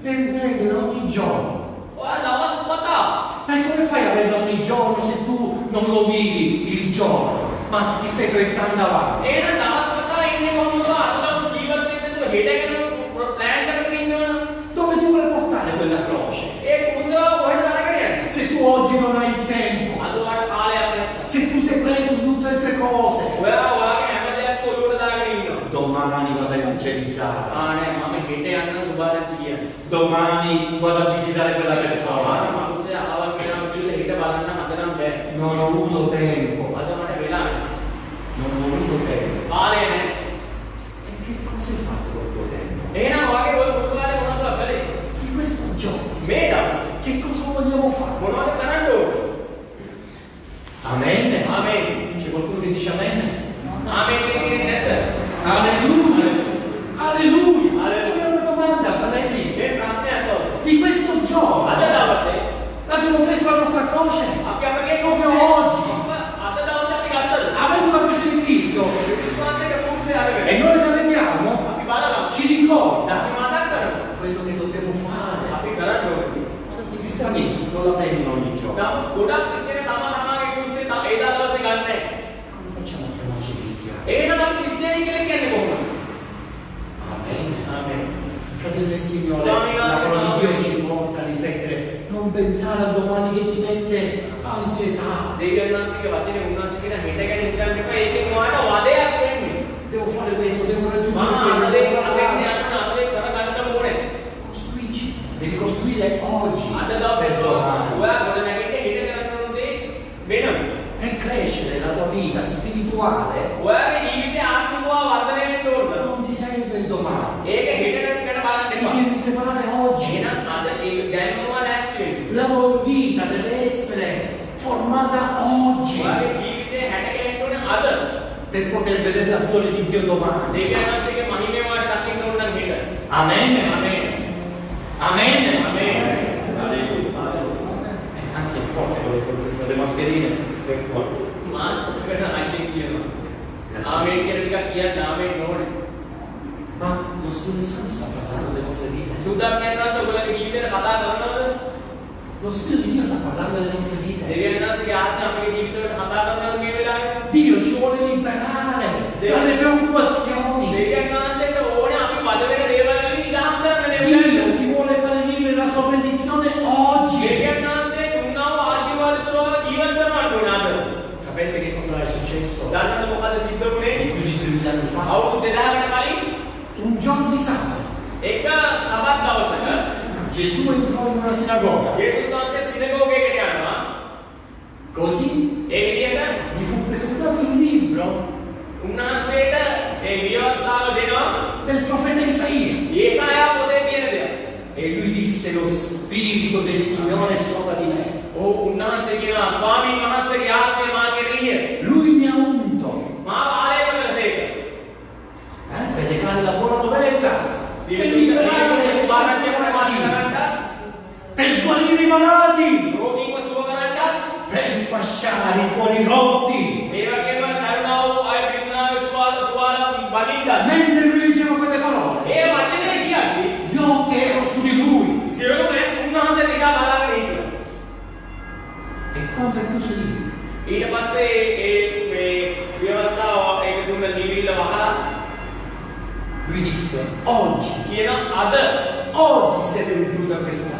Devi prendere ogni giorno. ඔයා දවස් පතා. Ma come fai a prendere ogni giorno se tu non lo vivi il giorno, ma ti stai proiettando avanti? එහෙනම් දවස් පතා ඉන්නේ කොහොමද? අද දවස් ජීවත් වෙන්න නැතුව හෙට ගැන ප්ලෑන් කරගෙන ඉන්නවනම් Dove ti vuole portare quella croce? ඒ කුරුසව කොහෙද අරගෙන යන්නේ? Se tu oggi non hai il tempo, අද ඔයාට කාලයක් නැහැ. se tu sei preso di tutte le tue cose, ඔයා ඔයාගේ හැම දෙයක් ඔලුවට දාගෙන ඉන්නවා. domani vado a evangelizzare, නෑ මම හෙට යන්න සුභාරච්චි කියන්නේ. domani vado a visitare quella persona. මනුස්සයා ආවා කියනවා කියලා හෙට බලන්න අද නම් බෑ. Non ho avuto tempo, අද මට වෙලා නැහැ. non ho avuto tempo. කාලය නැහැ. E che cosa hai fatto col tuo tempo? එහෙනම් ඔයාගේ ඔය පුරුදු කාලේ මොනවද කළේ? Di questo giorno, මේ දවස් che cosa vogliamo fare? මොනවද කරන්න ඕනේ? Amen? ආමේන්. C'è qualcuno che dice amen? ආමේන් කියන්නේ නැද්ද? Alleluia! Alleluia! Alleluia. È una domanda, fratelli. මේ ප්‍රශ්නේ අසෝ. Di questo giorno, අද දවසේ abbiamo preso la nostra croce, අපි අපගේ Come කුරුසේ oggi. අද දවසේ අපි ගත්තද? avendo la croce di Cristo, විශ්වාසයේ කුරුසේ අරගෙන e noi la vediamo, අපි බලනවා. ci ricorda අපි මතක් කරමු. quello che dobbiamo fare. අපි කරන්න ඕනේ. Ma tanti cristiani non la prendono ogni giorno. නමුත් ගොඩක් ඉන්නේ තමාගේ කුරුසේ ඒ දවසේ ගන්න නැහැ. Come facciamo a chiamarci cristiani? එහෙනම් අපි ක්‍රිස්තියානි කියලා කියන්නේ කොහොමද? Amen. ආමේන්. Fratelli del Signore, Siamo la parola di Dio rimasti- ci porta a riflettere, non pensare a domani che ti mette ansietà. දෙවියන් වහන්සේගේ වචනේ උන්වහන්සේ කියන හෙට ගැන හිතන්න එපා. ඒකෙන් ඔයාට වදයක් වෙන්නේ. Devo fare questo, devo raggiungere මම quello, අද devo දෙක fare අද l'altro. කරගන්න ඕනේ. Costruisci, devi costruire oggi අද per දවසේ domani. ඔයා ගොඩ නැගෙන්න හෙට කරන්න ඕනේ වෙනම. E crescere la tua vita spirituale ඔයාගේ ජීවිතය ආත්මිකව වර්ධනය වෙන්න ඕන. non ti serve il domani, ඒක හෙට ගැන බලන්න ti එපා. devi preparare oggi. එහෙනම් අද ඒක දැනම ලෑස්ති වෙන්න. La tua vita deve essere formata oggi ඔයාගේ ජීවිතේ හැට ගැහෙන්න ඕනේ අද. per poter vedere la gloria di Dio domani. දෙවියන් වහන්සේගේ මහිමය වාට දකින්න ඕන නම් හෙට. Amen. ආමේන්. Amen. ආමේන්. Alleluia. Anzi, è forte con le mascherine. È forte. මාත් අයිති කියනවා. ආමේන් කියලා ටිකක් කියන්න ආමේන් ඕනේ. Ma lo Spirito Santo sta parlando delle nostre vite. සුද්ධාත්මයන් වහන්සේ ඔයගොල්ලෝගේ ජීවිතේට කතා කරනවද? Lo Spirito di Dio sta parlando delle nostre vite. දෙවියන් වහන්සේගේ ආත්මය අපේ ජීවිතවලට කතා කරනවද මේ වෙලාවේ? Dio ci vuole liberare dalle preoccupazioni. දෙවියන් වහන්සේට ඕනේ අපි වද වෙන දේවල් වලින් නිදහස් කරන්න මේ Dio වෙලාවේ. ti vuole fare vivere la sua benedizione oggi. දෙවියන් වහන්සේ දුන්නා වූ ආශිර්වාද තුරව ජීවත් කරවන්න ඕනේ අද. Sapete che cosa è successo? දන්නවද මොකද සිද්ධ වුනේ? Di più di 2000 anni fa. අවුරුදු 2000කට කලින් Un giorno di sabato. එක සබත් දවසක Gesù entrò in una sinagoga. යේසුස් වහන්සේ සිනගෝගයකට යනවා. Così ඒ විදිහට gli fu presentato il libro උන්වහන්සේට ඒ විවස්ථාව දෙනවා. del profeta Isaia. ඒසායා පොතේ තියෙන දේවල්. E lui disse: lo spirito del Signore è sopra di me. උන්වහන්සේ කියනවා ස්වාමීන් වහන්සේගේ ආත්මය මා කෙරෙහිය. Lui mi ha unto මාව ආලය කළසේක. per recare la buona novella, per දිවිලි liberare කරේ le සුභාරක්ෂය ප්‍රකාශ malati, කරන්නත්, per guarire i malati, රෝගීන්ව සුව කරන්නත්, per fasciare i cuori rotti. මේ වගේම කරුණාව අය පිරුණා විශ්වාස තුවාල බඳින්නත්. Mentre lui leggeva quelle parole, ඒ වචනේ කියන්නේ gli occhi erano su di lui. සියලුම ඇස් උන්වහන්සේ දිහා බලාගෙන ඉන්නවා. E quando è chiuso il libro, ඊට පස්සේ මේ ව්‍යවස්ථාව ඒක දුන්න දීවිල්ල වහලා Lui disse, oggi siete venuti a questa.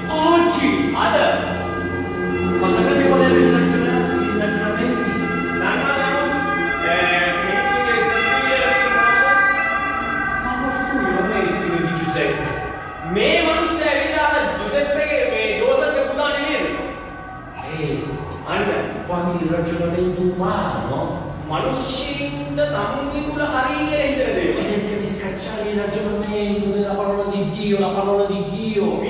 Oggi! Ma sapete qual erano i ragionamenti? Ma costui non è il figlio di Giuseppe. Quando il ragionamento umano cerca di scacciare il ragionamento della parola di Dio, la parola di Dio.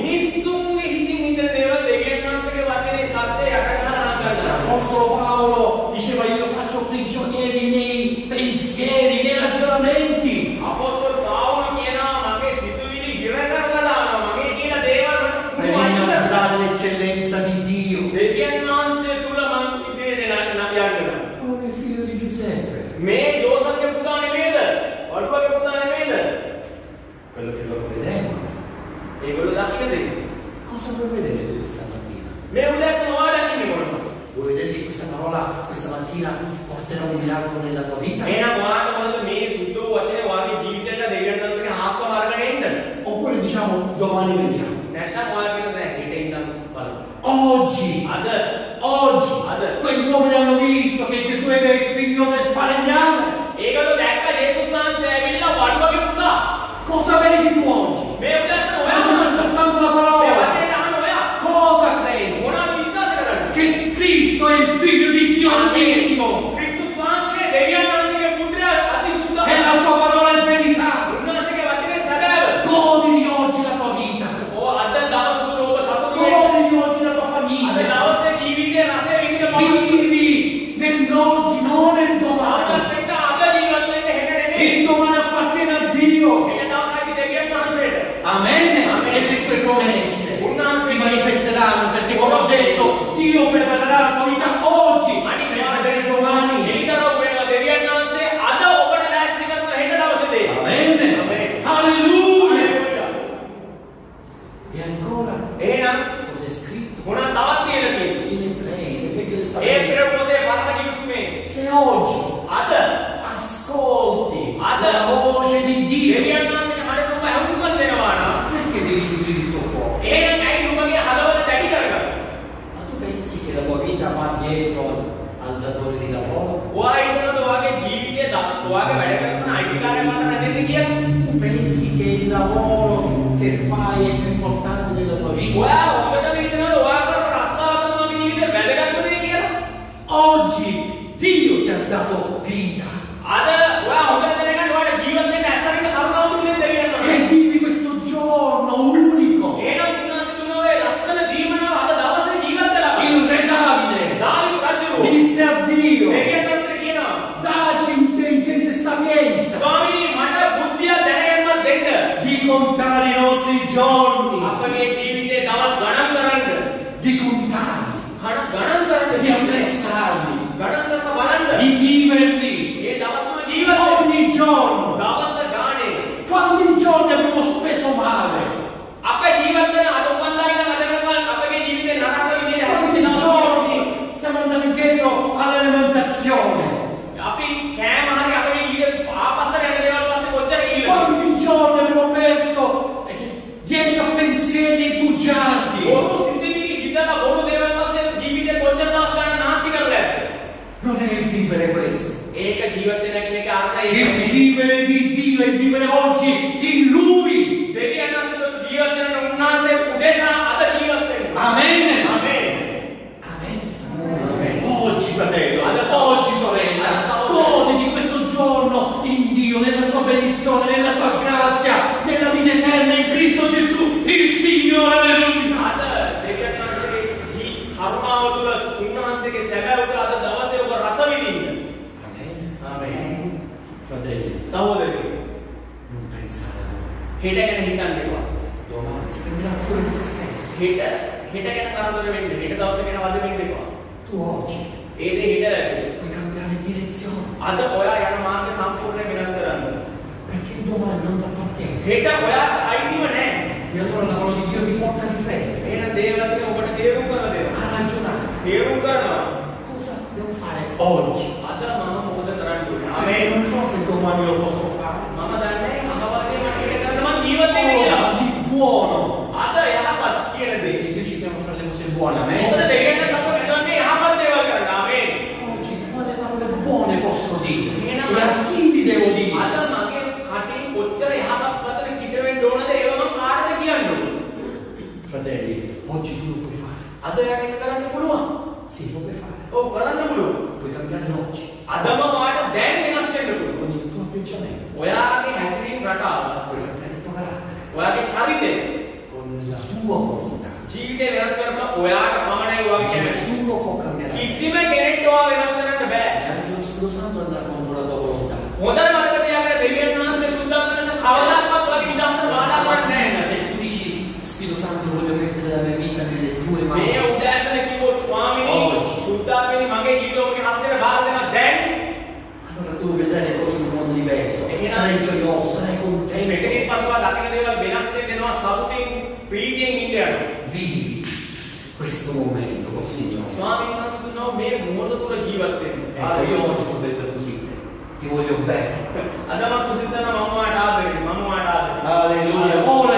L'Apostolo Paolo diceva io faccio prigionieri i miei pensieri, i miei ragionamenti. Per innalzare l'eccellenza di Dio. Come il figlio di Giuseppe. Quello che loro vedevano. Cosa vuoi vedere tu questa mattina? Vuoi vedere che questa parola questa mattina porterà un miracolo nella tua vita? Oppure diciamo domani vediamo. Oggi quegli uomini hanno visto che Gesù era il figlio del falegname. Cosa vedi tu oggi? Stiamo ascoltando la parola. Cosa credi? Che Cristo è il figlio di Dio Altissimo. E la sua parola è verità. Goditi oggi la tua vita. Goditi oggi la tua famiglia. Vivi nell'oggi, non nel domani. Il domani appartiene a Dio. Amen. E le sue promesse si manifesteranno perché come ho detto Dio preparerà la tua vita oggi per vedere domani. Amen. Alleluia. E ancora cosa è scritto? In ebrei, perché le sta se oggi ascolti la voce di Dio, perché devi chiudere il tuo cuore? Ma tu pensi che la tua vita va dietro al datore di lavoro? Tu pensi che il lavoro che fai è più importante della tua vita? Oggi Dio ti ha dato vita e vivi questo giorno unico. Il re Davide disse a Dio, dacci intelligenza e sapienza di contare i nostri giorni, di contarli, di apprezzarli, di viverli ogni giorno. Quanti giorni abbiamo speso male? Quanti giorni siamo andati dietro all'alimentazione? Quanti giorni abbiamo perso dietro a pensieri bugiardi? Non è il vivere questo. Il vivere di Dio è vivere oggi in Lui. Amen. Oggi fratello, oggi sorella, godi di questo giorno in Dio, nella sua benedizione, nella sua grazia, nella vita eterna in Cristo Gesù, il Signore. Alleluia. Fratelli, non pensare a domani si prenderà cura di se stesso. Tu oggi puoi cambiare direzione perché domani non ti appartiene. E allora la parola di Dio ti porta a riflettere, a ragionare. Cosa devo fare oggi? domani lo posso fare. මම දන්නේ අහවලදී මට ඒක කරන්න මම ජීවත් වෙන්න කියලා. Oggi buono. අද යහපත් කියන දේ. E Dio ci chiama a fare le cose buone, amen. මොකද දෙවියන් සතුට හදන්නේ යහපත් දේවල් කරන්න. ආමේන්. Oggi quale parole buone posso dire? Amen. E a chi li devo dire? අද මගේ කටින් කොච්චර යහපත් වචන කිට වෙන්න ඕනද ඒව මම කාටද කියන්න ඕන. Fratelli, oggi tu lo puoi fare. අද යට එක කරන්න පුළුවන්. Sì, lo puoi fare. ඔව් කරන්න පුළුවන්. Puoi cambiare oggi. අදම වාට දැන් වෙනස් වෙන්න පුළුවන්. Con il tuo atteggiamento. ඔයාගේ හැසිරීම රටාව, Puoi cambiare il tuo carattere. ඔයාගේ චරිතය, Con la tua volontà. ජීවිතේ වෙනස් කරන්න ඔයාට පමණයි ඔයාගේ කැමැත්ත. Nessuno può cambiare. කිසිම කෙනෙක්ට ඔයා වෙනස් කරන්න බෑ. E anche lo Spirito Santo andrà contro la tua volontà. හොඳට මතක තියාගන්න දෙවියන් වහන්සේ සුද්ධාත්ම ලෙස කවදාවත් ඔයාගේ නිදහසට බාධා කරන්නේ නැහැ. Se tu dici Spirito Santo voglio mettere la mia vita nelle tue mani. මේ උදෑසන කිව්වොත් ස්වාමීනි සුද්ධාත්මනි මගේ ජීවිතය ඔබගේ හස්තයට බාර දෙනවා දැන්. Allora tu vedrai le cose in un modo diverso. E Sarai gioioso, sarai contento. මෙතනින් පස්සෙ දකින්න දේවල් වෙනස් වෙනවා සතුටින් ප්‍රීතියෙන් ඉන්න යනවා. Vivi questo momento col Signore. ස්වාමීන් වහන්සේ කියනවා මේ මොහොත තුල ජීවත් වෙන්න. Ecco, io oggi sto detto così. Ti voglio bene. අද මම කුසිතන මම වාට ආදරේ මම වාට ආදරේ. Alleluia. Ora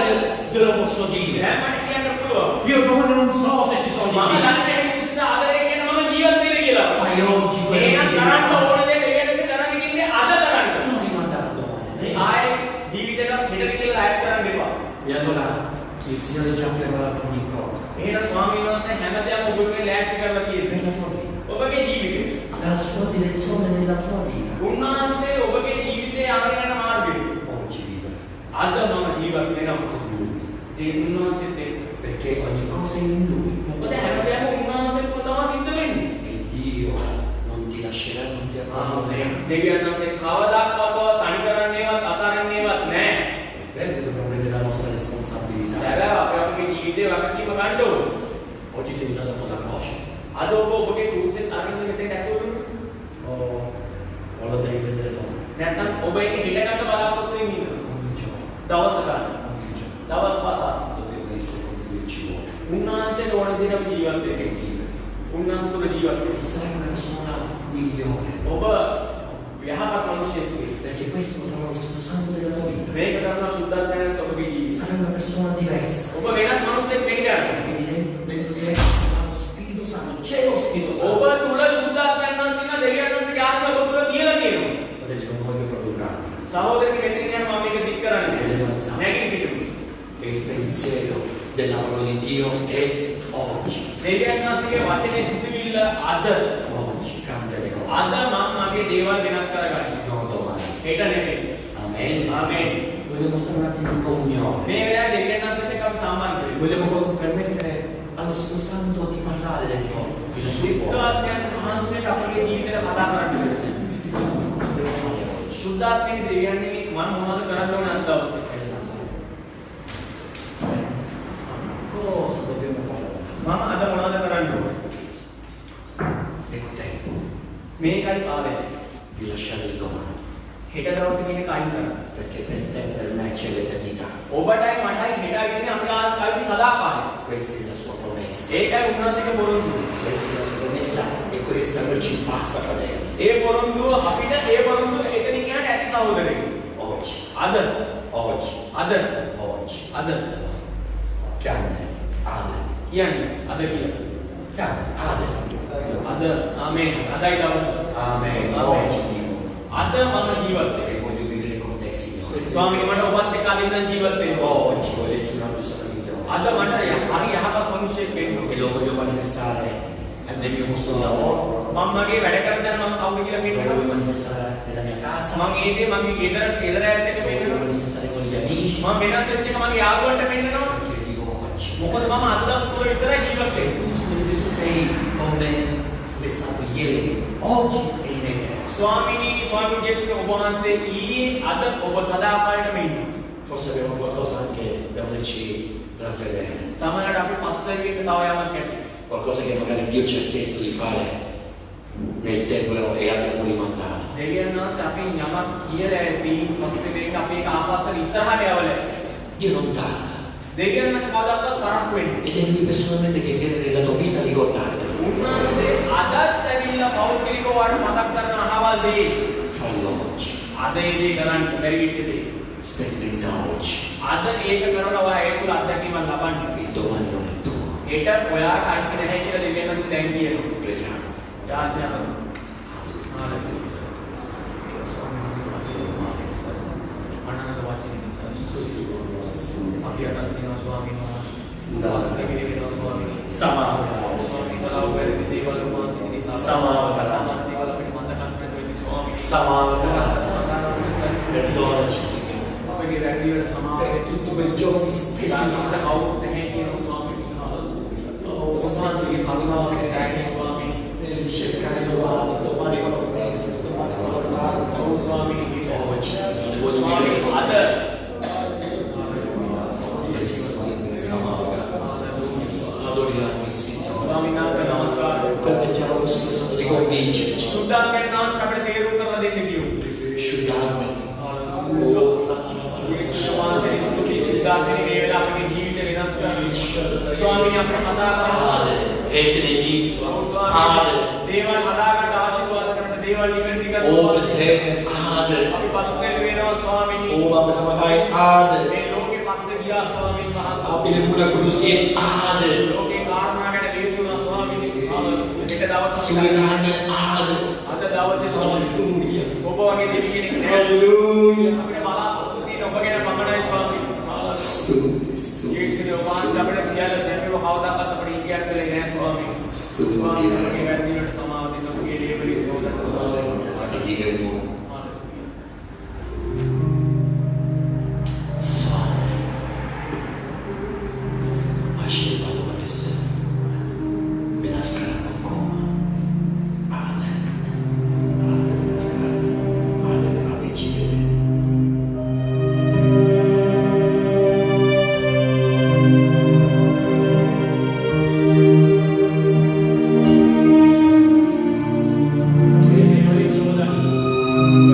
glielo posso dire. දැන් මට කියන්න පුළුවන්. Io domani non so se ci sono මම gli amici. දන්නේ කුසිත ආදරේ කියන මම ජීවත් වෙන්න කියලා. Fai oggi quello එහෙනම් che කරන්න devi ඕන දේ දෙවියන්ට කරන්න කිව්වේ අද කරන්න. non rimandare domani. ආයේ ජීවිතේට හිතට කියලා ආයෙත් කරන්න එපා. E allora il Signore ha già preparato ogni cosa එහෙනම් ස්වාමීන් වහන්සේ හැමදේම ඔබට ලෑස්ති කරලා තියෙනවා. per la tua vita. ඔබගේ ජීවිතේ. Dalla sua direzione nella tua vita. උන්වහන්සේ ඔබගේ ජීවිතේ යන යන මාර්ගය. Oggi vive අද මම ජීවත් වෙනවා. con Lui. ඒ උන්වහන්සේත් එක්ක. Perché ogni cosa è in Lui. මොකද හැමදේම උන්වහන්සේ තුල තමයි සිද්ධ වෙන්නේ. E Dio non ti lascerà, non ti abbandonerà. දෙවියන් වහන්සේ කවදාකවත් තනි කරන්නේවත් අතාරින්නේවත් නැහැ. È vero che dobbiamo prendere la nostra responsabilità. සැබෑ අපි අපේ ජීවිතේ වගකීම ගන්න ඕනේ. Oggi sei venuto con la croce. අද ඔබ ඔබගේ කුරුසෙත් අරින්න මෙතෙන් ඇතුළු O lo devi prendere dopo. නැත්නම් ඔබ ඒක හිත ගන්න බලාපොරොත්තු වෙමින් ඉන්නවා. Ogni giorno. දවස ගන්න. Ogni giorno. දවස් පතා. Dobbiamo essere come Dio ci vuole. උන්වහන්සේට ඕන විදිහට අපි ජීවත් E වෙන්න. vivere. උන්වහන්සේ තුළ ජීවත් E වෙන්න. sarai una persona migliore. ඔබ යහපත් මිනිසෙක් වෙන්න. Perché questo lo farà lo Spirito Santo nella tua vita. මේක කරන සුද්ධාත්මයන් ඔබගේ ජීවිතේ. Sarai una persona diversa. ඔබ වෙනස් මිනිසෙක් වෙන්න යනවා. Perché dentro di te ci sarà lo Spirito Santo. C'è lo Spirito ඔබ Santo. තුළ සුද්ධාත්මයන් වහන්සේලා දෙවියන් වහන්සේගේ ආත්මය ඔබ තුළ තියලා තියෙනවා. Fratelli, non voglio produrre. සහෝදරනි මෙතනින් යන මම මේක දික් කරන්නේ. නැගී සිටිමු. Che il pensiero della parola di Dio è oggi. දෙවියන් වහන්සේගේ වචනේ සිටිවිල්ල අද. Oggi cambia le cose. අද මම මගේ දේවල් වෙනස් කරගන්නවා. Non domani. හෙට නෙමෙයි. Amen. ආමේන්. Vogliamo stare un attimo in comunione. මේ වෙලාවේ දෙවියන් වහන්සේත් එක්ක අපි සම්බන්ධ වෙමු. Vogliamo permettere allo Spirito Santo di parlare del corpo. Del suo cuore. සුද්ධාත්මයන් වහන්සේට අපගේ ජීවිතේ කතා කරන්න දෙන්න. Spirito Santo, cosa devo fare oggi? සුද්ධාත්මයේ දෙවියන්ගේ මම මොනවද කරන්න ඕනේ අද දවසේ? Cosa dobbiamo fare oggi? මම අද මොනවද කරන්න ඕනේ? È tempo මේකයි කාලය. di lasciare il domani. හෙට දවසේ කියන කයින් කරන්න. Perché per te e per me c'è l'eternità. ඔබටයි මටයි හෙටයි කියන අපේ ආත්මයි සදාකාලය. Questa è la sua promessa. ඒකයි උන්වහන්සේගේ පොරොන්දුව. Questa è la sua promessa e questa non ci basta, fratelli. ඒ පොරොන්දුව අපිට ඒ පොරොන්දුව එතනින් එහාට ඇති සහෝදරයෙක්. Oggi, අද oggi, අද oggi. අද Chiamane, Ade. කියන්නේ අද කියන. Chiamane, Ade. අද ආමේන්. අදයි දවස. Amen. Amen. Oggi Dio. අද මම ජීවත් වෙන්නේ. E voglio vivere con te, Signore. ස්වාමීනි මට ඔබත් එක්ක අද ඉඳන් ජීවත් වෙන්න. Oggi voglio essere una persona migliore. අද මට හරි යහපත් මිනිසෙක් වෙන්න. E lo voglio manifestare nel mio posto di lavoro. මම මගේ වැඩ කරන තැන මම කවුද කියලා Lo voglio පෙන්නනවා. manifestare nella mia casa. මම ඒ දේ මගේ ගෙදර ඇත්ත එක Lo voglio පෙන්නනවා. manifestare con gli amici. මම වෙනස් වෙච්ච එක මගේ යාළුවන්ට පෙන්නනවා. Perché dico oggi. මොකද මම අද දවස් තුල විතරයි ජීවත් E වෙන්නේ. tu, Signore Gesù, sei come sei stato ieri, oggi e in eterno. ස්වාමීනි ස්වාමීන් වහන්සේ ඔබ වහන්සේ ඊයේ අද ඔබ සදාකාලෙටම ඉන්නවා. Forse abbiamo qualcosa anche da volerci ravvedere. සමහරවිට අපි පසුතැවිල්ලට තව යමක් ඇති. Qualcosa che magari Dio ci ha chiesto di fare nel tempo e abbiamo rimandato. දෙවියන් වහන්සේ අපි යමක් කියලා ඇති පසුතැවිල්ලට අපි ඒක ආපස්සට ඉස්සරහට යවල. Dio non tarda. දෙවියන් වහන්සේ කවදාවත් තරක් වෙන්නේ. Ed è lui personalmente che viene nella tua vita a ricordartelo. උන්වහන්සේ අදත් ඇවිල්ලා පෞද්ගලිකව වට මතක් කරන අහවල් දේ Fallo oggi. අද ඒ දේ කරන්න බැරි වෙච්ච දේ. Sperimenta oggi. අද ඒක කරනවා ඒ තුල අත්දැකීමක් ලබන්න. Domani non è tuo. ඒට ඔයාට අයිති නැහැ කියලා දෙවියන් වහන්සේ දැන් කියනවා. Preghiamo. යාඥා කරනවා. Perdonaci, Signore. Per tutto quel giorno di spesa che per ricercare domani farò questo, domani farò l'altro. Oggi, Signore, voglio adoriamo il Signore. Permettiamo lo Spirito Santo di convincerci. Asciugarmi. ස්වාමීනි අපේ කතා කරනවා ඒකනේ මිස්වා ආදර දේවල් හදාගන්න ආශිර්වාද කරන දේවල් ඉගෙනටි කරනවා ඕබ දෙන්න ආදර අපි පසුතැවෙ වෙනවා ස්වාමීනි ඕබ අප සමගයි ආදර මේ ලෝකේ පස්සේ ගියා ස්වාමීන් වහන්සේ අපි මුල කුරුසියේ ආදර ලෝකේ කාරණා ගැන දේශුණා ස්වාමීනි එක දවසක් සුවිකාන්නේ ආදර අද දවසේ ස්වාමීනි ඔබ වගේ දෙවි කෙනෙක් හalleluya අපිට බලාපොරොත්තු තියෙන ඔබ ගැන පමණයි ස්වාමීනි ස්තුති යේසුගේ වහන්සේ අපිට සියල්ල සැපව කවදාකවත් අපිට හිතියක් කළේ නැහැ ස්වාමීනි ස්තුති ස්වාමීනි වැඩිවට සමාව දෙන්න ඔබගේ ලේබලි සෝදර ස්වාමීනි Dio Yes.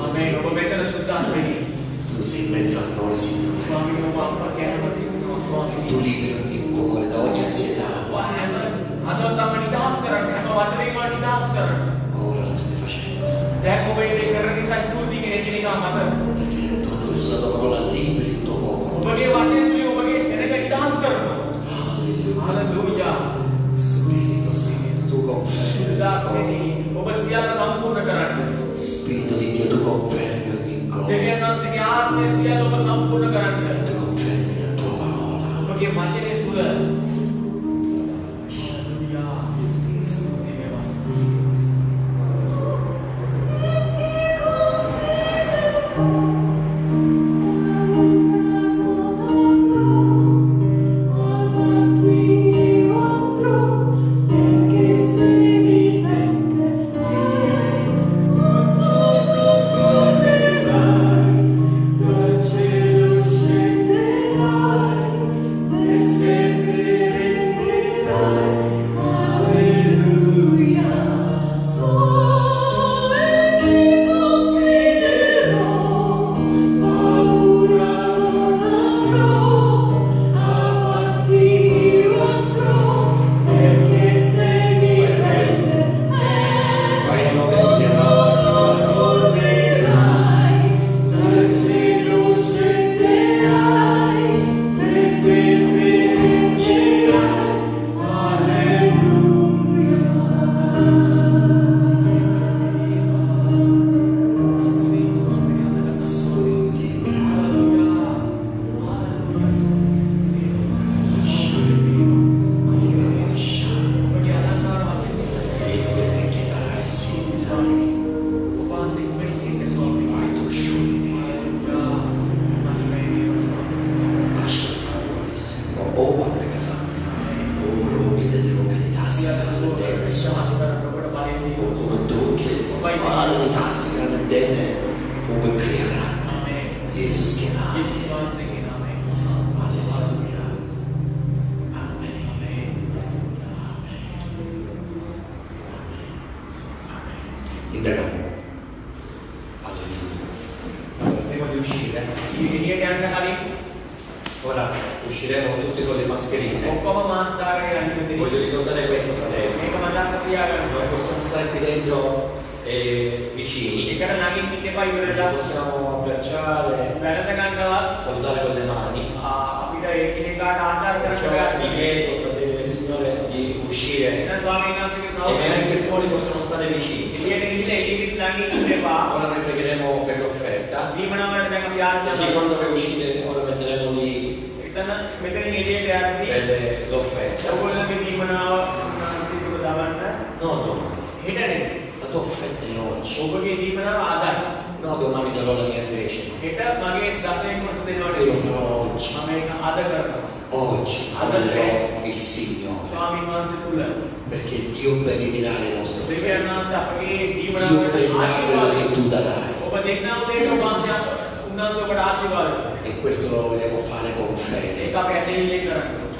Amen. ඔබ මෙතන සුද්ධාත්ම වෙන්නේ. Tu sei in mezzo a noi, Signore. ස්වාමීන් වහන්සේ අපගේ ස්වාමීන් Tu liberi ogni cuore da ogni ansietà. හදවත අප නිදහස් කරන්න. හැම වදනේම නිදහස් කරන්න. Ora lo stai facendo, Signore. දැන් ඔබ මේ කරන නිසා ස්තුතියි කියන එකිනෙකා මත. Perché tu attraverso la tua parola liberi il tuo popolo. ඔබගේ වචනේ තුලින් ඔබගේ සෙනඟ නිදහස් කරනවා. Hallelujah. Spirito Santo, tu confermi ogni cosa. ඔබ සියල්ල සම්පූර්ණ කරන්න. Spirito di Dio, tu confermi ogni cosa. දෙවියන් වහන්සේගේ ආත්මය සියල්ල ඔබ සම්පූර්ණ කරන්න. Tu confermi la tua parola. ඔබගේ වචනේ තුල Ora usciremo tutti con le mascherine. Voglio ricordare questo, fratelli. Noi possiamo stare qui dentro vicini. Non ci possiamo abbracciare, salutare con le mani. Perciò vi chiedo, fratelli del Signore, di uscire. E neanche fuori possiamo stare vicini. Ora noi pregheremo per l'offerta. Così quando voi uscite, ora metteremo lì per l'offerta. No, domani. La tua offerta è oggi. No, domani darò la mia decima. Io lo farò oggi. Oggi adorerò il Signore. Perché Dio benedirà le nostre offerte. Dio benedirà quello che tu darai. E questo lo vogliamo fare con fede.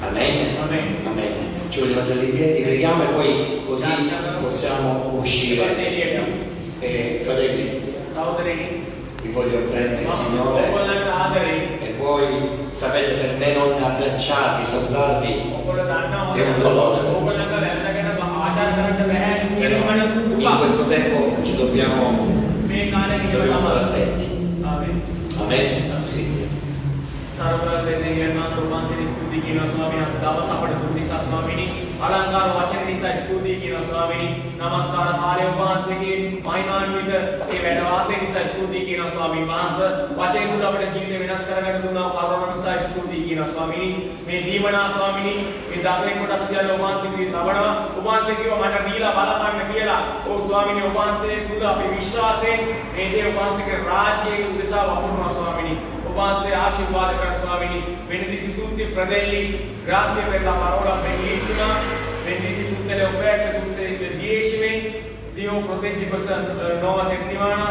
Amen. Amen. Ci vogliamo salire in piedi, preghiamo e poi così possiamo uscire. Fratelli, vi voglio prendere, Signore, e voi sapete, per me non abbracciarvi, salutarvi è un dolore. In questo tempo ci dobbiamo stare attenti. Amen. Sì. अलंकार वाचन निसा स्तुति की स्वामिनी नमस्कार हाले वासे की महिमान्वित ए वेदवासे निसा स्तुति की स्वामी वास वाचे कुल अपने जीवन विनाश करकर तुना पावनसा स्तुति की स्वामिनी मे दीवना स्वामिनी मे दासे को दस्या लोमासे की तवड़ा उपासे की मन नीला बालमान कियला ओ स्वामिनी उपासे कुल अपने विश्वासे मे देव उपासे के राज्य दिशा वपुना स्वामिनी upanse आशीर्वाद कर स्वामिनी benedici tutti i fratelli grazie per la parola bellissima benedici tutte le offerte tutte le decime Dio proteggi questa nuova settimana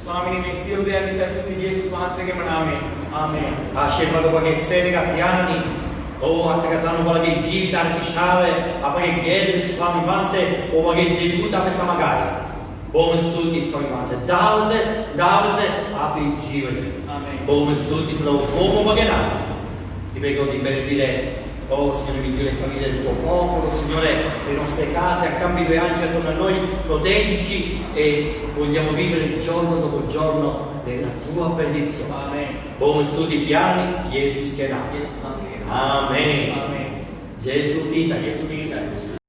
स्वामिनी messi udayani sasthuti Jesus වහන්සේගේ නාමයෙන් ආමේන් ආශිර්වාද වගේ සේවක පියාණනි ඔබ අත්කසන වගේ ජීවිතාන කිෂාවේ අපගේ ගේදේ ස්වාමි වහන්සේ ඔබගේ දිවිගත අපේ සමගයි Bome stuti svojim máte. Dále se, aby živili. Amen. Bome stuti slovo poco pagano. Ti prego di benedire, oh Signore, mi le famiglie del tuo popolo, Signore, le nostre case, accampi i tuoi angeli attorno a noi, proteggici e vogliamo vivere giorno dopo giorno nella tua benedizione. Amen. Bome stuti piani, Gesù schiena. Yesus Kristus. Amen. Amen. Gesù vita, Yesus